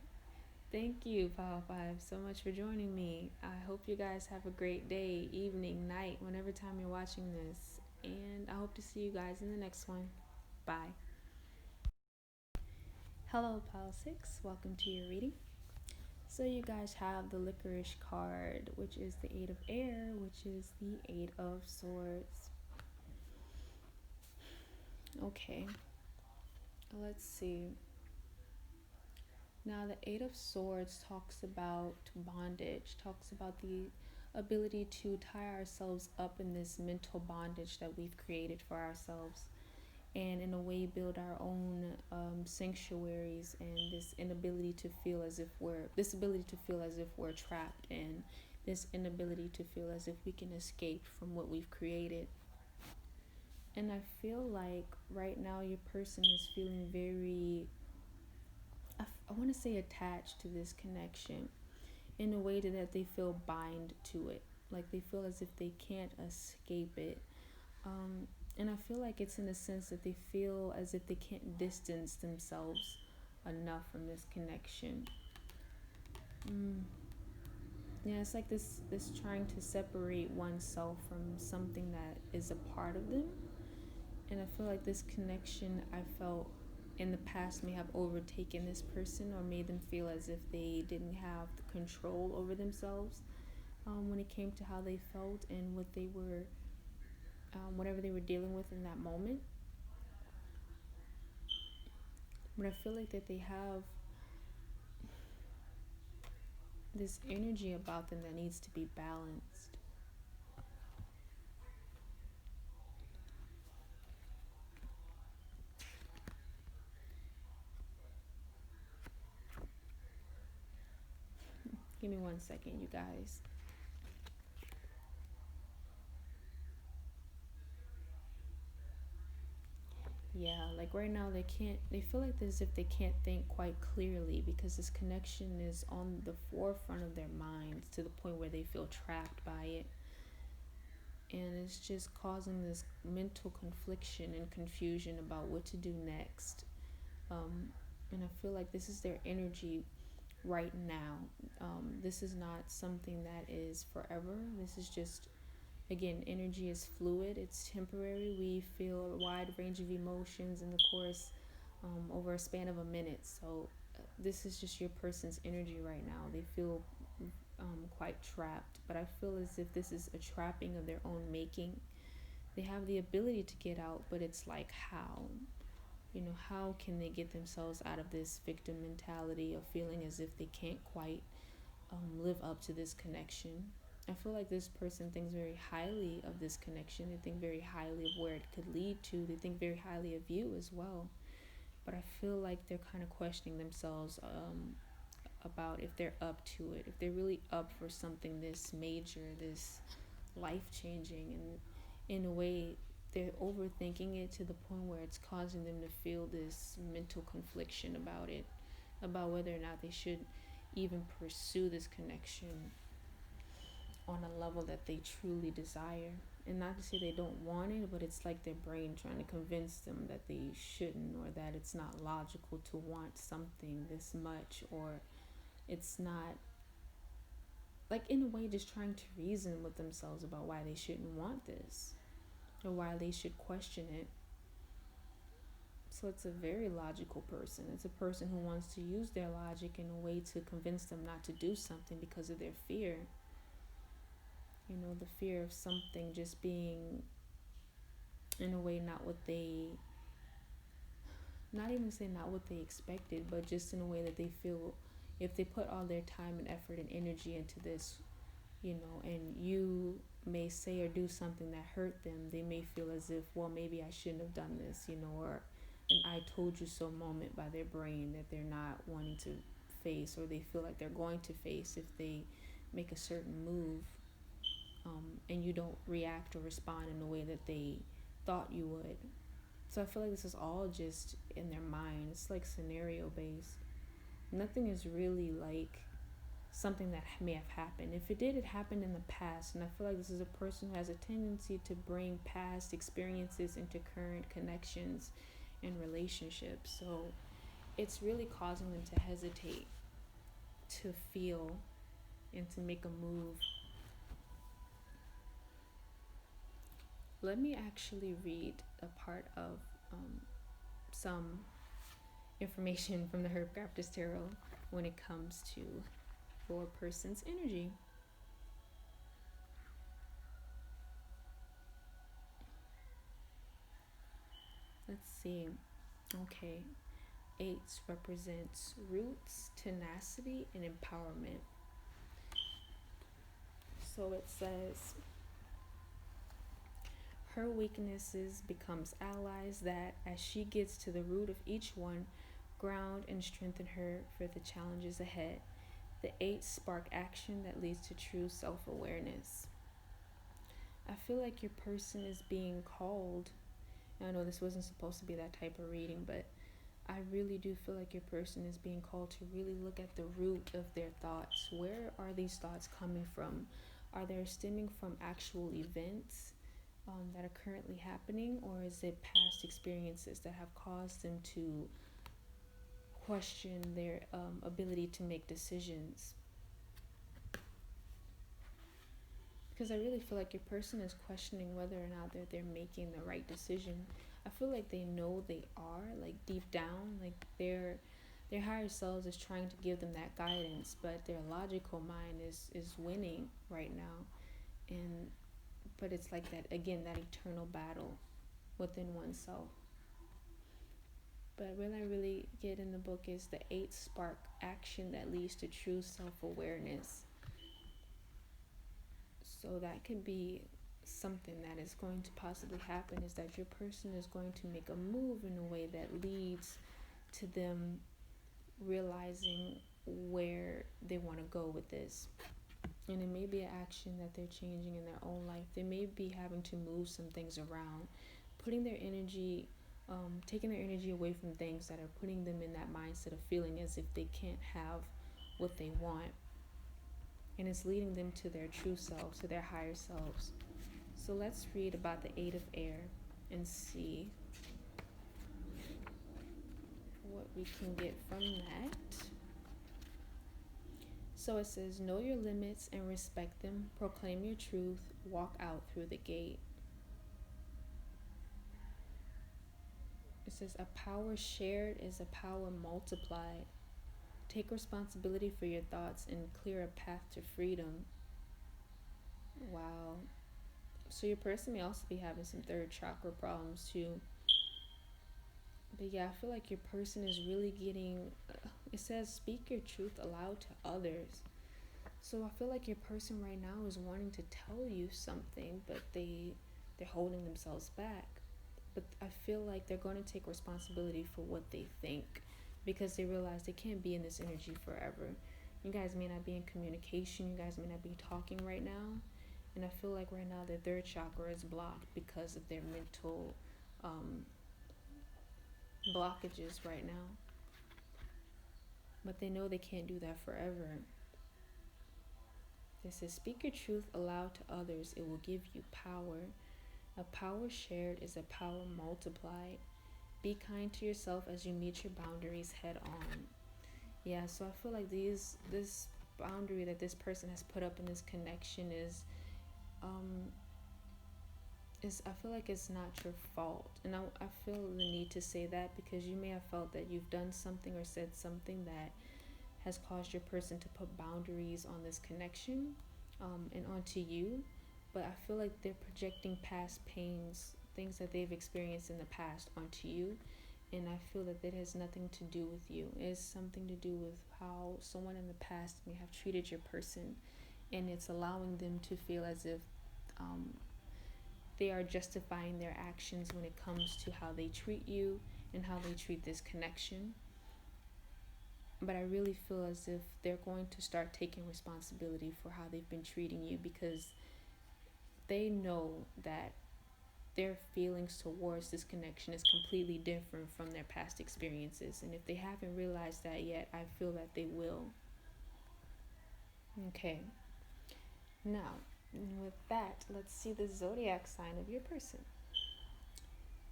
Thank you, Power 5, so much for joining me. I hope you guys have a great day, evening, night, whenever time you're watching this. And I hope to see you guys in the next one. Bye. Hello, Pile 6. Welcome to your reading. So you guys have the licorice card, which is the 8 of air, which is the 8 of swords. Okay. Let's see. Now, the 8 of swords talks about bondage, talks about the ability to tie ourselves up in this mental bondage that we've created for ourselves, and in a way build our own sanctuaries, and this ability to feel as if we're trapped, and this inability to feel as if we can escape from what we've created. And I feel like right now your person is feeling very, I want to say, attached to this connection in a way that they feel bind to it, like they feel as if they can't escape it. And I feel like it's in the sense that they feel as if they can't distance themselves enough from this connection. Yeah, it's like this trying to separate oneself from something that is a part of them. And I feel like this connection, I felt in the past, may have overtaken this person or made them feel as if they didn't have the control over themselves when it came to how they felt and what they were, whatever they were dealing with in that moment. But I feel like that they have this energy about them that needs to be balanced. Give me 1 second, you guys. Yeah, like right now they feel like as if they can't think quite clearly because this connection is on the forefront of their minds to the point where they feel trapped by it. And it's just causing this mental confliction and confusion about what to do next. And I feel like this is their energy right now. This is not something that is forever. This is just, again, energy is fluid, it's temporary. We feel a wide range of emotions in the course over a span of a minute. So this is just your person's energy right now. They feel quite trapped, but I feel as if this is a trapping of their own making. They have the ability to get out, but it's like how can they get themselves out of this victim mentality of feeling as if they can't quite live up to this connection. I feel like this person thinks very highly of this connection. They think very highly of where it could lead to. They think very highly of you as well. But I feel like they're kind of questioning themselves about if they're up to it, if they're really up for something this major, this life-changing. And in a way, they're overthinking it to the point where it's causing them to feel this mental confliction about it, about whether or not they should even pursue this connection on a level that they truly desire. And not to say they don't want it, but it's like their brain trying to convince them that they shouldn't, or that it's not logical to want something this much, or it's not, like, in a way, just trying to reason with themselves about why they shouldn't want this, or why they should question it. So it's a very logical person. It's a person who wants to use their logic in a way to convince them not to do something because of their fear. You know, the fear of something just being, in a way, not what they, not even say not what they expected, but just in a way that they feel if they put all their time and effort and energy into this, you know, and you may say or do something that hurt them, they may feel as if, well, maybe I shouldn't have done this, you know, or an I told you so moment by their brain that they're not wanting to face, or they feel like they're going to face if they make a certain move, and you don't react or respond in the way that they thought you would. So I feel like this is all just in their mind. It's like scenario based. Nothing is really like something that may have happened. If it did, it happened in the past. And I feel like this is a person who has a tendency to bring past experiences into current connections and relationships. So it's really causing them to hesitate, to feel, and to make a move. Let me actually read a part of some information from the Herb Crafter's Tarot when it comes to your person's energy. Let's see. Okay. 8 represents roots, tenacity, and empowerment. So it says, her weaknesses becomes allies that, as she gets to the root of each one, ground and strengthen her for the challenges ahead. The 8 spark action that leads to true self-awareness. I feel like your person is being called. I know this wasn't supposed to be that type of reading, but I really do feel like your person is being called to really look at the root of their thoughts. Where are these thoughts coming from? Are they stemming from actual events that are currently happening, or is it past experiences that have caused them to question their ability to make decisions? Because I really feel like your person is questioning whether or not they're making the right decision. I feel like they know they are, like deep down, like their higher selves is trying to give them that guidance, but their logical mind is winning right now. And but it's like that again, that eternal battle within oneself. But what I really get in the book is the 8 spark action that leads to true self-awareness. So that could be something that is going to possibly happen, is that your person is going to make a move in a way that leads to them realizing where they want to go with this. And it may be an action that they're changing in their own life. They may be having to move some things around, putting their energy, taking their energy away from things that are putting them in that mindset of feeling as if they can't have what they want. And it's leading them to their true selves, to their higher selves. So let's read about the 8 of air and see what we can get from that. So it says, know your limits and respect them. Proclaim your truth. Walk out through the gate. It says, a power shared is a power multiplied. Take responsibility for your thoughts and clear a path to freedom. Wow. So your person may also be having some third chakra problems too. But yeah, I feel like your person is really getting, it says, speak your truth aloud to others. So I feel like your person right now is wanting to tell you something, but they're holding themselves back. But I feel like they're going to take responsibility for what they think, because they realize they can't be in this energy forever. You guys may not be in communication. You guys may not be talking right now. And I feel like right now their third chakra is blocked because of their mental blockages right now. but they know they can't do that forever. It says, speak your truth aloud to others, it will give you power. A power shared is a power multiplied. Be kind to yourself as you meet your boundaries head on. Yeah, so I feel like this boundary that this person has put up in this connection is I feel like it's not your fault. And I feel the need to say that because you may have felt that you've done something or said something that has caused your person to put boundaries on this connection, and onto you. But I feel like they're projecting past pains, things that they've experienced in the past onto you. And I feel that it has nothing to do with you. It's something to do with how someone in the past may have treated your person. And it's allowing them to feel as if they are justifying their actions when it comes to how they treat you and how they treat this connection. But I really feel as if they're going to start taking responsibility for how they've been treating you, because they know that their feelings towards this connection is completely different from their past experiences. And if they haven't realized that yet, I feel that they will. Okay. Now, with that, let's see the zodiac sign of your person.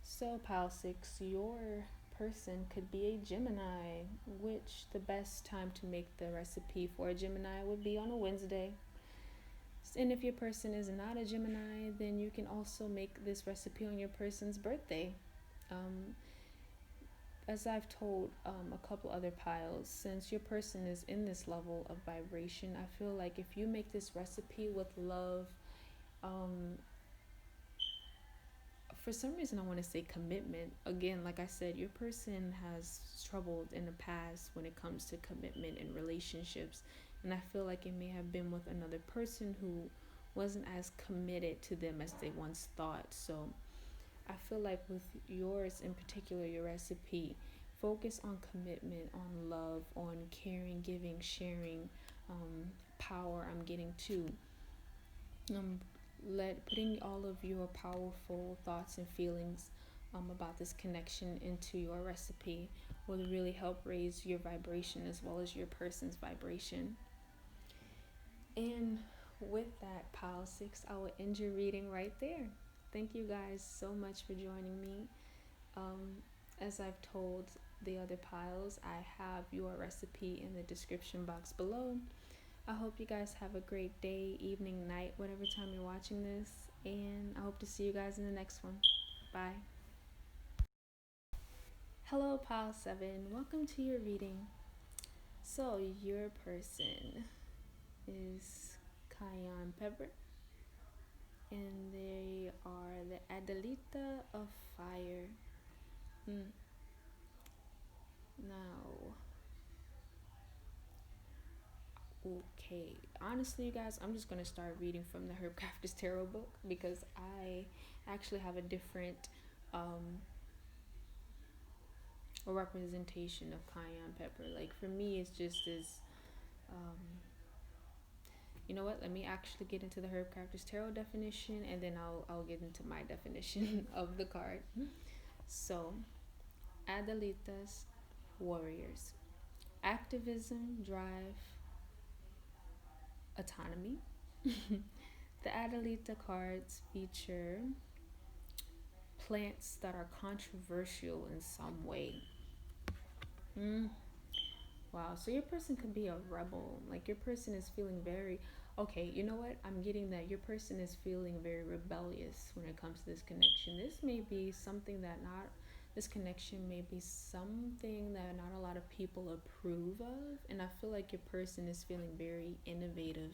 So, Pile 6, your person could be a Gemini, which the best time to make the recipe for a Gemini would be on a Wednesday. And if your person is not a Gemini, then you can also make this recipe on your person's birthday. As I've told a couple other piles, since your person is in this level of vibration, I feel like if you make this recipe with love, for some reason I want to say commitment. Again, like I said, your person has struggled in the past when it comes to commitment and relationships. And I feel like it may have been with another person who wasn't as committed to them as they once thought. So I feel like with yours in particular, your recipe, focus on commitment, on love, on caring, giving, sharing, power. I'm getting to putting all of your powerful thoughts and feelings about this connection into your recipe will really help raise your vibration as well as your person's vibration. And with that, Pile 6, I will end your reading right there. Thank you guys so much for joining me. As I've told the other piles, I have your recipe in the description box below. I hope you guys have a great day, evening, night, whatever time you're watching this. And I hope to see you guys in the next one. Bye. Hello, Pile 7. Welcome to your reading. So, your person is cayenne pepper, and they are the Adelita of fire. Now, okay, honestly, you guys, I'm just gonna start reading from the Herb Crafter's Tarot book because I actually have a different representation of cayenne pepper. Like for me, it's just as you know what? Let me actually get into the Herb Crafter's Tarot definition, and then I'll get into my definition of the card. So, Adelitas, warriors, activism, drive, autonomy. The Adelita cards feature plants that are controversial in some way. Wow, so your person could be a rebel. Like your person is feeling very, okay, you know what? I'm getting that your person is feeling very rebellious when it comes to this connection. This connection may be something that not a lot of people approve of. And I feel like your person is feeling very innovative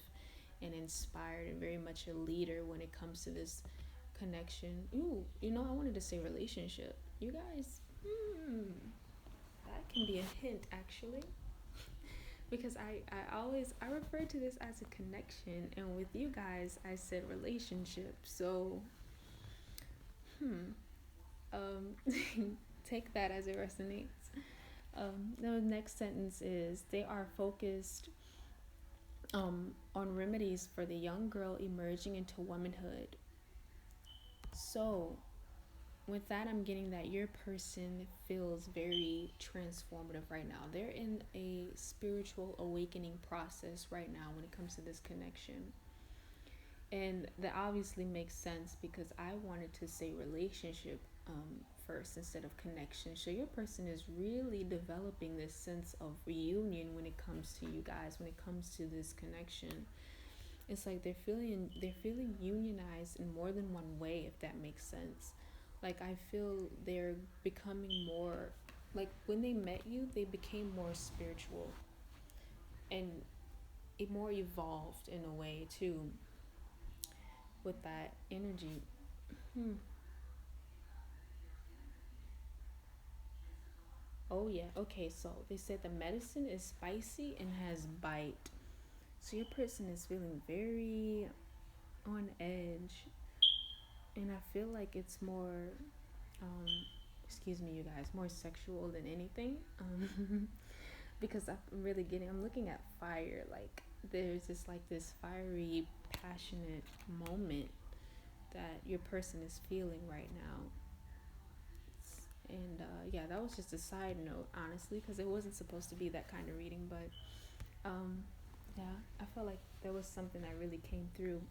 and inspired and very much a leader when it comes to this connection. Ooh, I wanted to say relationship. You guys, that can be a hint actually. Because I refer to this as a connection, and with you guys I said relationship. So take that as it resonates. The next sentence is they are focused on remedies for the young girl emerging into womanhood. So with that, I'm getting that your person feels very transformative right now. They're in a spiritual awakening process right now when it comes to this connection. And that obviously makes sense because I wanted to say relationship first instead of connection. So your person is really developing this sense of reunion when it comes to you guys, when it comes to this connection. It's like they're feeling unionized in more than one way, if that makes sense. Like I feel they're becoming more, like when they met you, they became more spiritual and more evolved in a way too with that energy. Hmm. Oh yeah. Okay, so they said the medicine is spicy and has bite. So your person is feeling very on edge, and I feel like it's more um excuse me you guys, more sexual than anything. Because I'm looking at fire, like there's just like this fiery passionate moment that your person is feeling right now. And yeah, that was just a side note, honestly, because it wasn't supposed to be that kind of reading. But um, yeah, I felt like there was something that really came through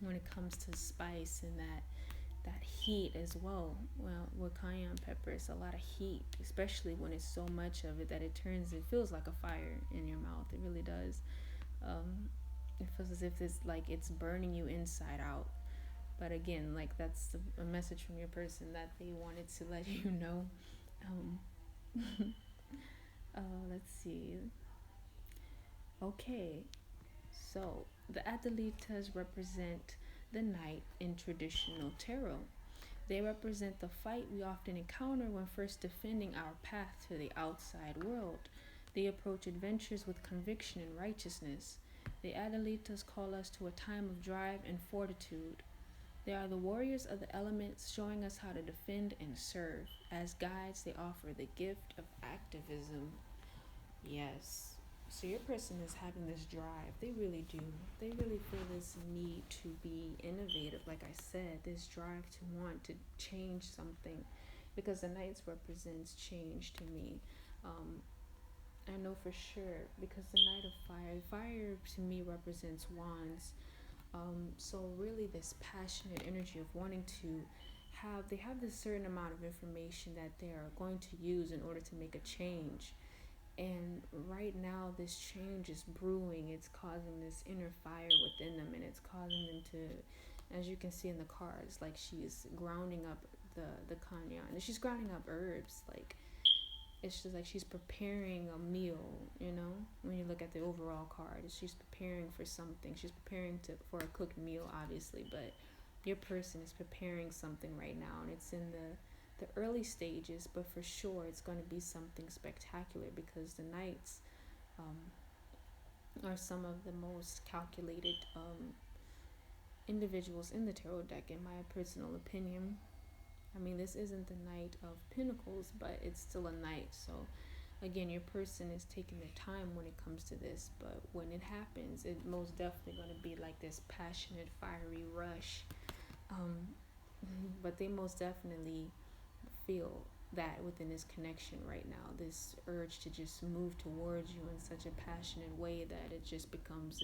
when it comes to spice and that heat as well. Well, with cayenne pepper, it's a lot of heat, especially when it's so much of it that it feels like a fire in your mouth. It really does. Um, it feels as if it's burning you inside out. But again, like that's a message from your person that they wanted to let you know. Um, let's see. Okay, so the Adelitas represent the knight in traditional tarot. They represent the fight we often encounter when first defending our path to the outside world. They approach adventures with conviction and righteousness. The Adelitas call us to a time of drive and fortitude. They are the warriors of the elements, showing us how to defend and serve. As guides, they offer the gift of activism. Yes. So your person is having this drive. They really do. They really feel this need to be innovative. Like I said, this drive to want to change something, because the Knights represents change to me. Um, I know for sure because the Knight of Fire, fire to me represents wands. So really, this passionate energy of wanting to they have this certain amount of information that they are going to use in order to make a change. And right now, this change is brewing. It's causing this inner fire within them, and it's causing them to, as you can see in the cards, like she's grounding up the Canna, and she's grounding up herbs. Like it's just like she's preparing a meal. When you look at the overall card, she's preparing for something. She's preparing for a cooked meal, obviously, but your person is preparing something right now, and it's in the early stages, but for sure it's going to be something spectacular because the knights are some of the most calculated individuals in the tarot deck, in my personal opinion. I mean, this isn't the Knight of Pentacles, but it's still a knight. So, again, your person is taking their time when it comes to this, but when it happens, it's most definitely going to be like this passionate, fiery rush. Um, but they most definitely feel that within this connection right now, this urge to just move towards you in such a passionate way that it just becomes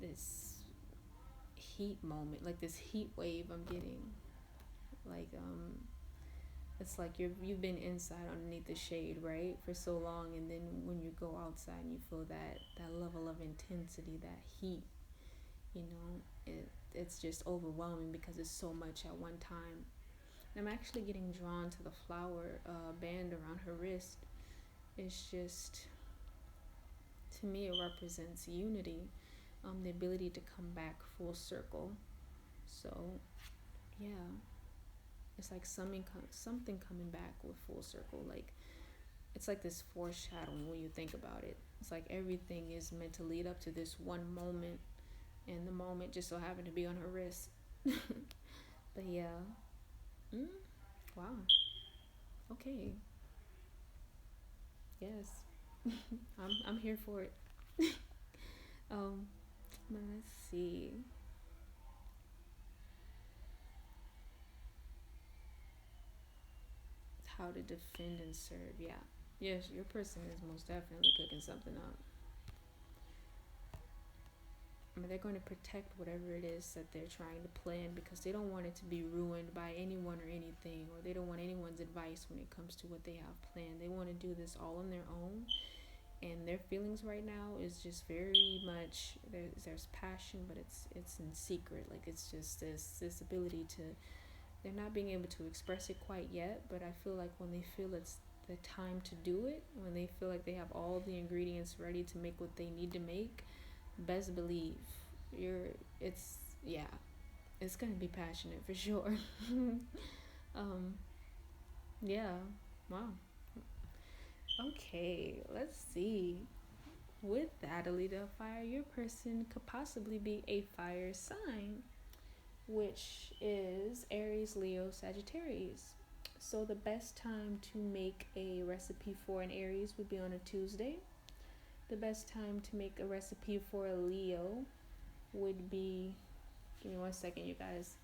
this heat moment, like this heat wave I'm getting. Like it's like you've been inside underneath the shade, right, for so long, and then when you go outside and you feel that level of intensity, that heat, it's just overwhelming because it's so much at one time. And I'm actually getting drawn to the flower band around her wrist. It's just, to me, it represents unity, the ability to come back full circle. So yeah, it's like something coming back with full circle. Like it's like this foreshadowing when you think about it. It's like everything is meant to lead up to this one moment, and the moment just so happened to be on her wrist. But yeah. mm, wow. Okay. Yes. I'm here for it. um let's see. how to defend and serve. Yeah. Yes, your person is most definitely cooking something up. I mean, they're going to protect whatever it is that they're trying to plan because they don't want it to be ruined by anyone or anything, or they don't want anyone's advice when it comes to what they have planned. They want to do this all on their own, and their feelings right now is just very much there's passion, but it's in secret. Like it's just this ability to, they're not being able to express it quite yet, but I feel like when they feel it's the time to do it, when they feel like they have all the ingredients ready to make what they need to make, best believe it's yeah, it's gonna be passionate for sure. um yeah. Wow. Okay, let's see. With that, Alita of Fire, your person could possibly be a fire sign, which is Aries, Leo, Sagittarius. So the best time to make a recipe for an Aries would be on a Tuesday. The best time to make a recipe for a Leo would be, give me 1 second, you guys.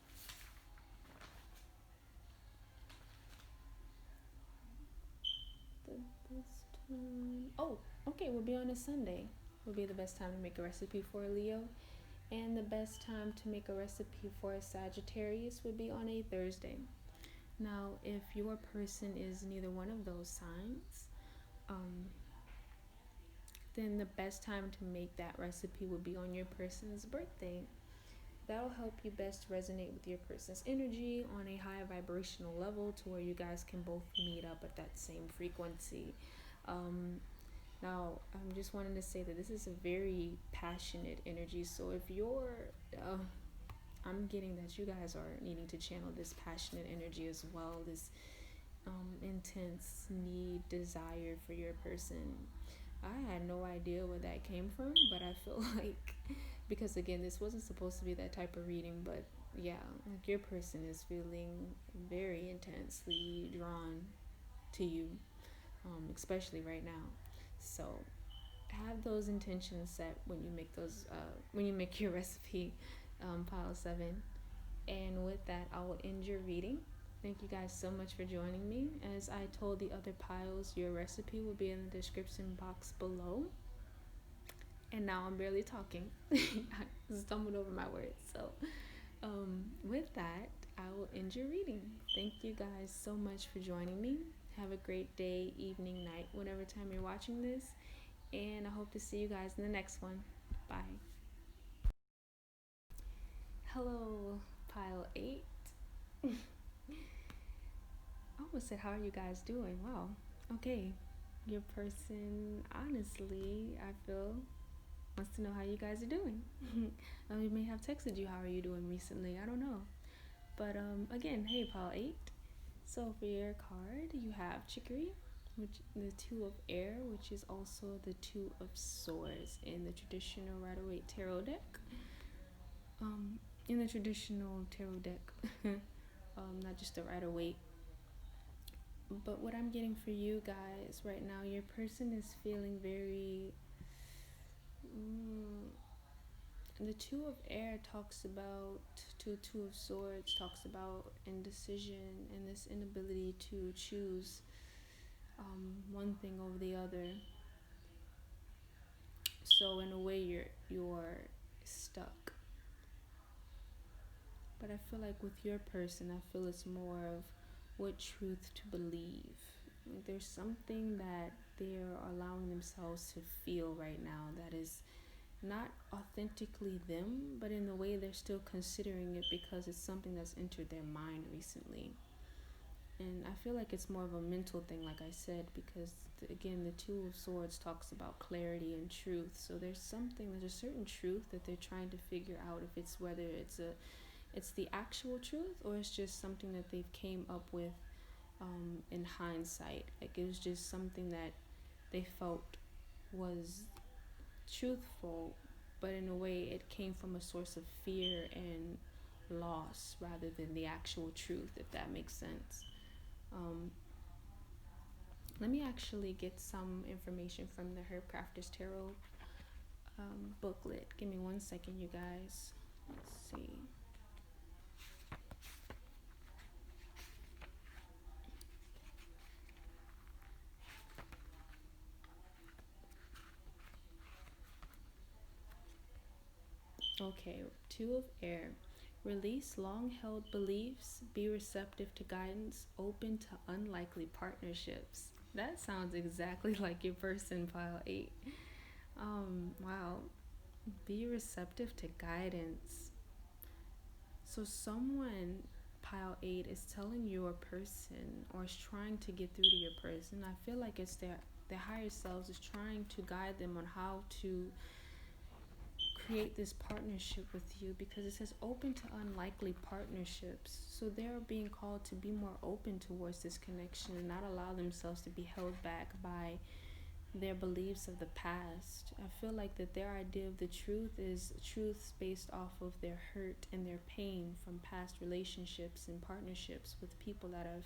The best time, oh, okay, we'll be on a Sunday. Will be the best time to make a recipe for a Leo. And the best time to make a recipe for a Sagittarius would be on a Thursday. Now, if your person is neither one of those signs, then the best time to make that recipe would be on your person's birthday. That'll help you best resonate with your person's energy on a high vibrational level to where you guys can both meet up at that same frequency. Now, I'm just wanting to say that this is a very passionate energy. So if you're, I'm getting that you guys are needing to channel this passionate energy as well, this intense need, desire for your person. I had no idea where that came from, but I feel like, because again, this wasn't supposed to be that type of reading, but yeah, like your person is feeling very intensely drawn to you, especially right now. So have those intentions set when you make those, when you make your recipe, pile 7. And with that, I will end your reading. Thank you guys so much for joining me. As I told the other piles, your recipe will be in the description box below. And now I'm barely talking. I stumbled over my words. So with that, I will end your reading. Thank you guys so much for joining me. Have a great day, evening, night, whatever time you're watching this. And I hope to see you guys in the next one. Bye. Hello, pile 8. I almost said, how are you guys doing? Wow. Okay. Your person, honestly, I feel, wants to know how you guys are doing. We may have texted you, how are you doing recently? I don't know. But again, hey, pile 8. So for your card, you have Chicory, which the 2 of Air, which is also the 2 of Swords in the traditional Rider-Waite tarot deck. In the traditional tarot deck, not just the Rider-Waite. But what I'm getting for you guys right now, your person is feeling very. The 2 of Air talks about, two of Swords talks about indecision and this inability to choose one thing over the other. So in a way, you're stuck. But I feel like with your person, I feel it's more of what truth to believe. Like there's something that they're allowing themselves to feel right now that is not authentically them, but in a way they're still considering it because it's something that's entered their mind recently. And I feel like it's more of a mental thing, like I said, because again, the 2 of Swords talks about clarity and truth. So there's a certain truth that they're trying to figure out, if it's whether it's the actual truth or it's just something that they've came up with in hindsight. Like it was just something that they felt was truthful, but in a way it came from a source of fear and loss rather than the actual truth, if that makes sense. Let me actually get some information from the Herb Crafter's Tarot booklet. Give me 1 second, you guys. Let's see. Okay, two of air. Release long held beliefs, be receptive to guidance, open to unlikely partnerships. That sounds exactly like your person, pile 8. Wow. Be receptive to guidance. So, someone, pile 8, is telling your person or is trying to get through to your person. I feel like it's their higher selves is trying to guide them on how to create this partnership with you, because it says open to unlikely partnerships. So they're being called to be more open towards this connection and not allow themselves to be held back by their beliefs of the past. I feel like that their idea of the truth is truths based off of their hurt and their pain from past relationships and partnerships with people that have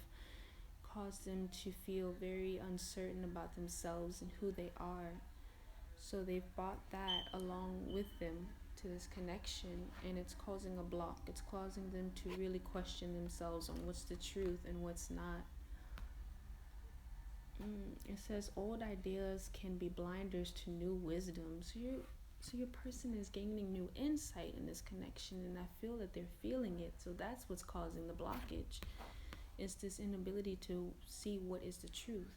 caused them to feel very uncertain about themselves and who they are. So they've brought that along with them to this connection, and it's causing a block. It's causing them to really question themselves on what's the truth and what's not. It says old ideas can be blinders to new wisdom. So your person is gaining new insight in this connection, and I feel that they're feeling it. So that's what's causing the blockage. It's this inability to see what is the truth.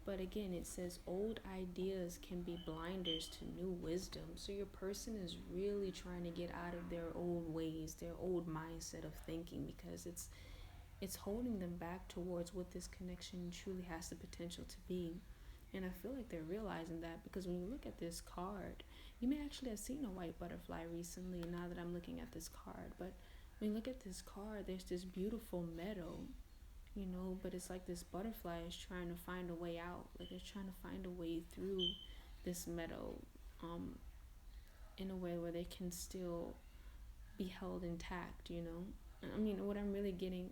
But again, it says old ideas can be blinders to new wisdom. So your person is really trying to get out of their old ways, their old mindset of thinking, because it's holding them back towards what this connection truly has the potential to be. And I feel like they're realizing that, because when you look at this card, you may actually have seen a white butterfly recently, now that I'm looking at this card. But when you look at this card, there's this beautiful meadow, but it's like this butterfly is trying to find a way out, like it's trying to find a way through this meadow, in a way where they can still be held intact. I mean, what I'm really getting,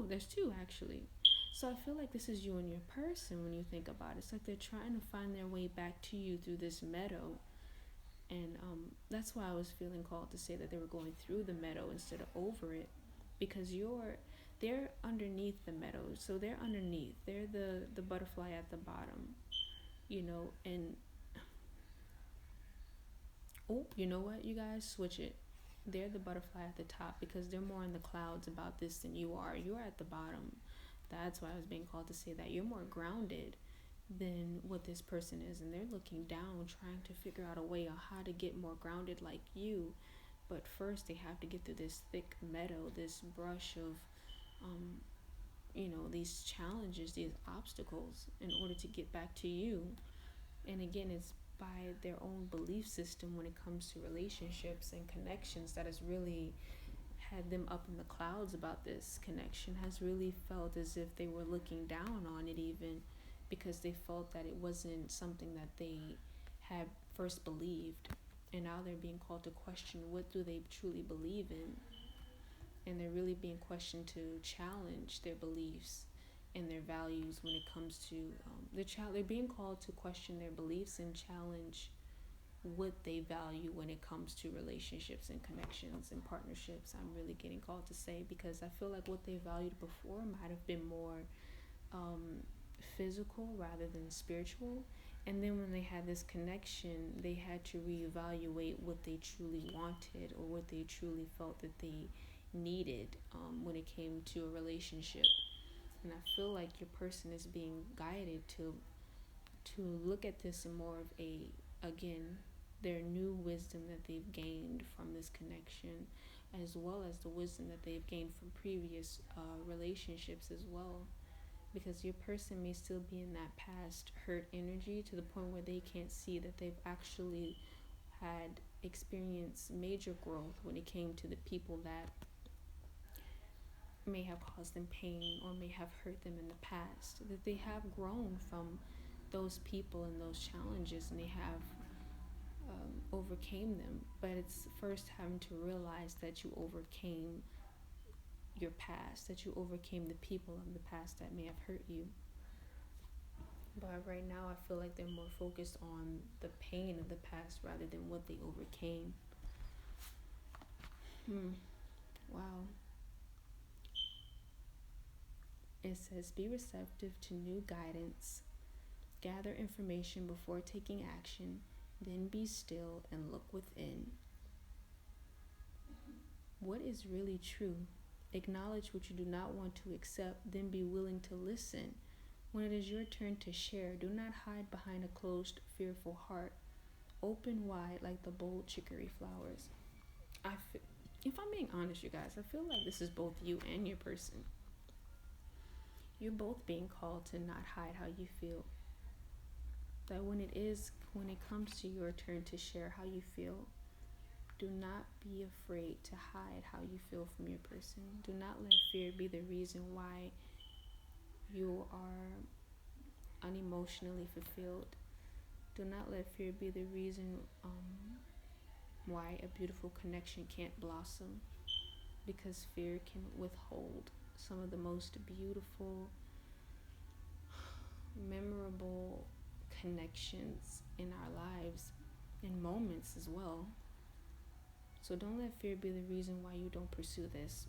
there's two actually. So I feel like this is you and your person. When you think about it, it's like they're trying to find their way back to you through this meadow. And that's why I was feeling called to say that they were going through the meadow instead of over it, because they're underneath the meadow. So they're underneath. They're the butterfly at the bottom, and you know what, you guys, switch it. They're the butterfly at the top, because they're more in the clouds about this than you are. You're at the bottom. That's why I was being called to say that you're more grounded than what this person is, and they're looking down trying to figure out a way on how to get more grounded like you. But first they have to get through this thick meadow, this brush of these challenges, these obstacles, in order to get back to you. And again, it's by their own belief system when it comes to relationships and connections that has really had them up in the clouds about this connection, has really felt as if they were looking down on it, even because they felt that it wasn't something that they had first believed. And now they're being called to question, what do they truly believe in? And they're really being questioned to challenge their beliefs and their values when it comes to they're being called to question their beliefs and challenge what they value when it comes to relationships and connections and partnerships. I'm really getting called to say, because I feel like what they valued before might have been more physical rather than spiritual. And then when they had this connection, they had to reevaluate what they truly wanted, or what they truly felt that they needed when it came to a relationship. And I feel like your person is being guided to look at this in more of again, their new wisdom that they've gained from this connection, as well as the wisdom that they've gained from previous relationships as well. Because your person may still be in that past hurt energy, to the point where they can't see that they've actually had experienced major growth when it came to the people that may have caused them pain or may have hurt them in the past. That they have grown from those people and those challenges, and they have overcame them. But it's first having to realize that you overcame your past, that you overcame the people of the past that may have hurt you. But right now I feel like they're more focused on the pain of the past rather than what they overcame. Wow. It says, be receptive to new guidance, gather information before taking action, then be still and look within. what is really true. Acknowledge what you do not want to accept, then be willing to listen. When it is your turn to share, do not hide behind a closed, fearful heart. Open wide like the bold chicory flowers. If I'm being honest, you guys, I feel like this is both you and your person. You're both being called to not hide how you feel. That when it comes to your turn to share how you feel, do not be afraid to hide how you feel from your person. Do not let fear be the reason why you are unemotionally fulfilled. Do not let fear be the reason why a beautiful connection can't blossom, because fear can withhold some of the most beautiful, memorable connections in our lives, in moments as well. So don't let fear be the reason why you don't pursue this.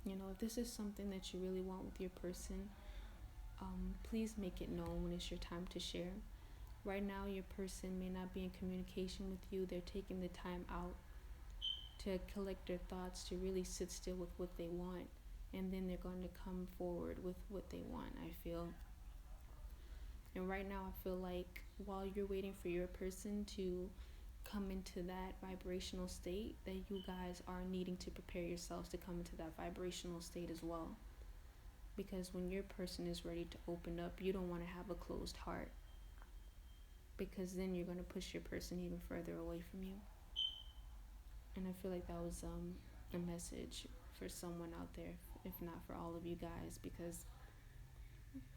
If this is something that you really want with your person, please make it known when it's your time to share. Right now, your person may not be in communication with you. They're taking the time out to collect their thoughts, to really sit still with what they want, and then they're going to come forward with what they want, I feel. And right now, I feel like while you're waiting for your person to come into that vibrational state, that you guys are needing to prepare yourselves to come into that vibrational state as well. Because when your person is ready to open up, you don't want to have a closed heart, because then you're going to push your person even further away from you. And I feel like that was a message for someone out there, if not for all of you guys, because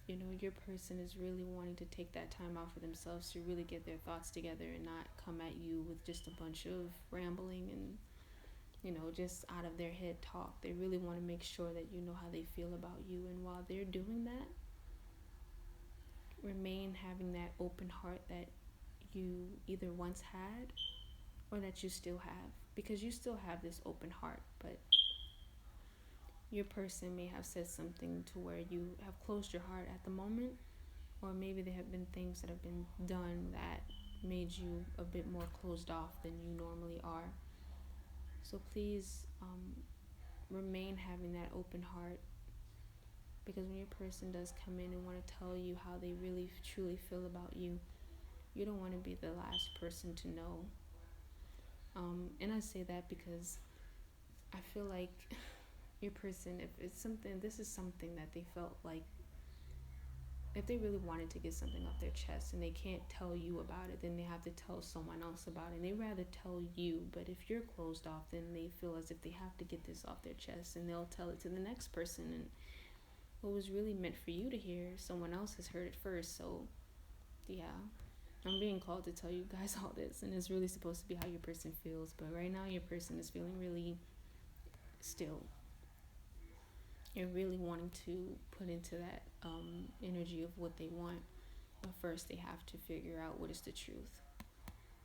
your person is really wanting to take that time out for themselves to really get their thoughts together and not come at you with just a bunch of rambling and just out of their head talk. They really want to make sure that you know how they feel about you, and while they're doing that, remain having that open heart that you either once had or that you still have, because you still have this open heart, but your person may have said something to where you have closed your heart at the moment, or maybe there have been things that have been done that made you a bit more closed off than you normally are. So please remain having that open heart, because when your person does come in and want to tell you how they really truly feel about you, you don't want to be the last person to know. And I say that because I feel like your person, if this is something that they felt like, if they really wanted to get something off their chest and they can't tell you about it, then they have to tell someone else about it. And they rather tell you, but if you're closed off, then they feel as if they have to get this off their chest, and they'll tell it to the next person. And what was really meant for you to hear, someone else has heard it first. So yeah, I'm being called to tell you guys all this, and it's really supposed to be how your person feels. But right now, your person is feeling really still. You're really wanting to put into that energy of what they want, but first they have to figure out what is the truth.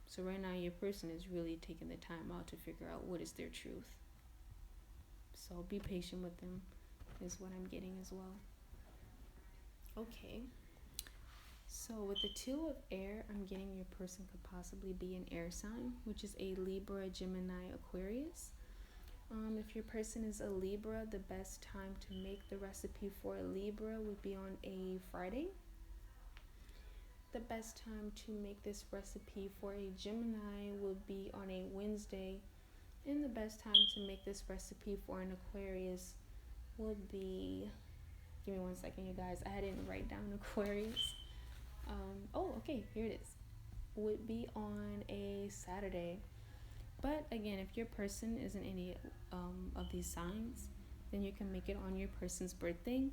So right now, your person is really taking the time out to figure out what is their truth. So be patient with them, is what I'm getting as well. Okay. So with the Two of Air, I'm getting your person could possibly be an air sign, which is a Libra, Gemini, Aquarius. If your person is a Libra, the best time to make the recipe for a Libra would be on a Friday. The best time to make this recipe for a Gemini would be on a Wednesday. And the best time to make this recipe for an Aquarius would be, give me 1 second, you guys. I didn't write down Aquarius. Okay, here it is. Would be on a Saturday. But again, if your person isn't any of these signs, then you can make it on your person's birthday.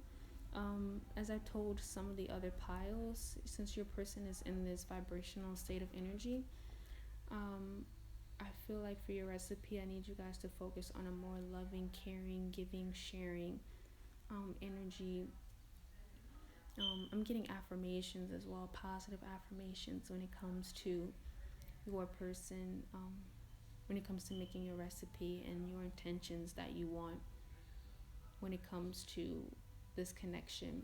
As I told some of the other piles, since your person is in this vibrational state of energy, I feel like for your recipe, I need you guys to focus on a more loving, caring, giving, sharing energy. I'm getting affirmations as well, positive affirmations when it comes to your person, when it comes to making your recipe and your intentions that you want when it comes to this connection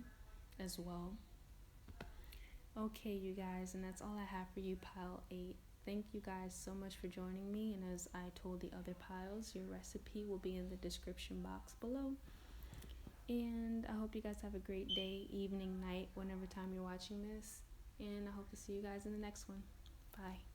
as well. Okay, you guys, and that's all I have for you, pile 8. thank you guys so much for joining me. And as I told the other piles, your recipe will be in the description box below. And I hope you guys have a great day, evening, night, whenever time you're watching this. And I hope to see you guys in the next one. Bye.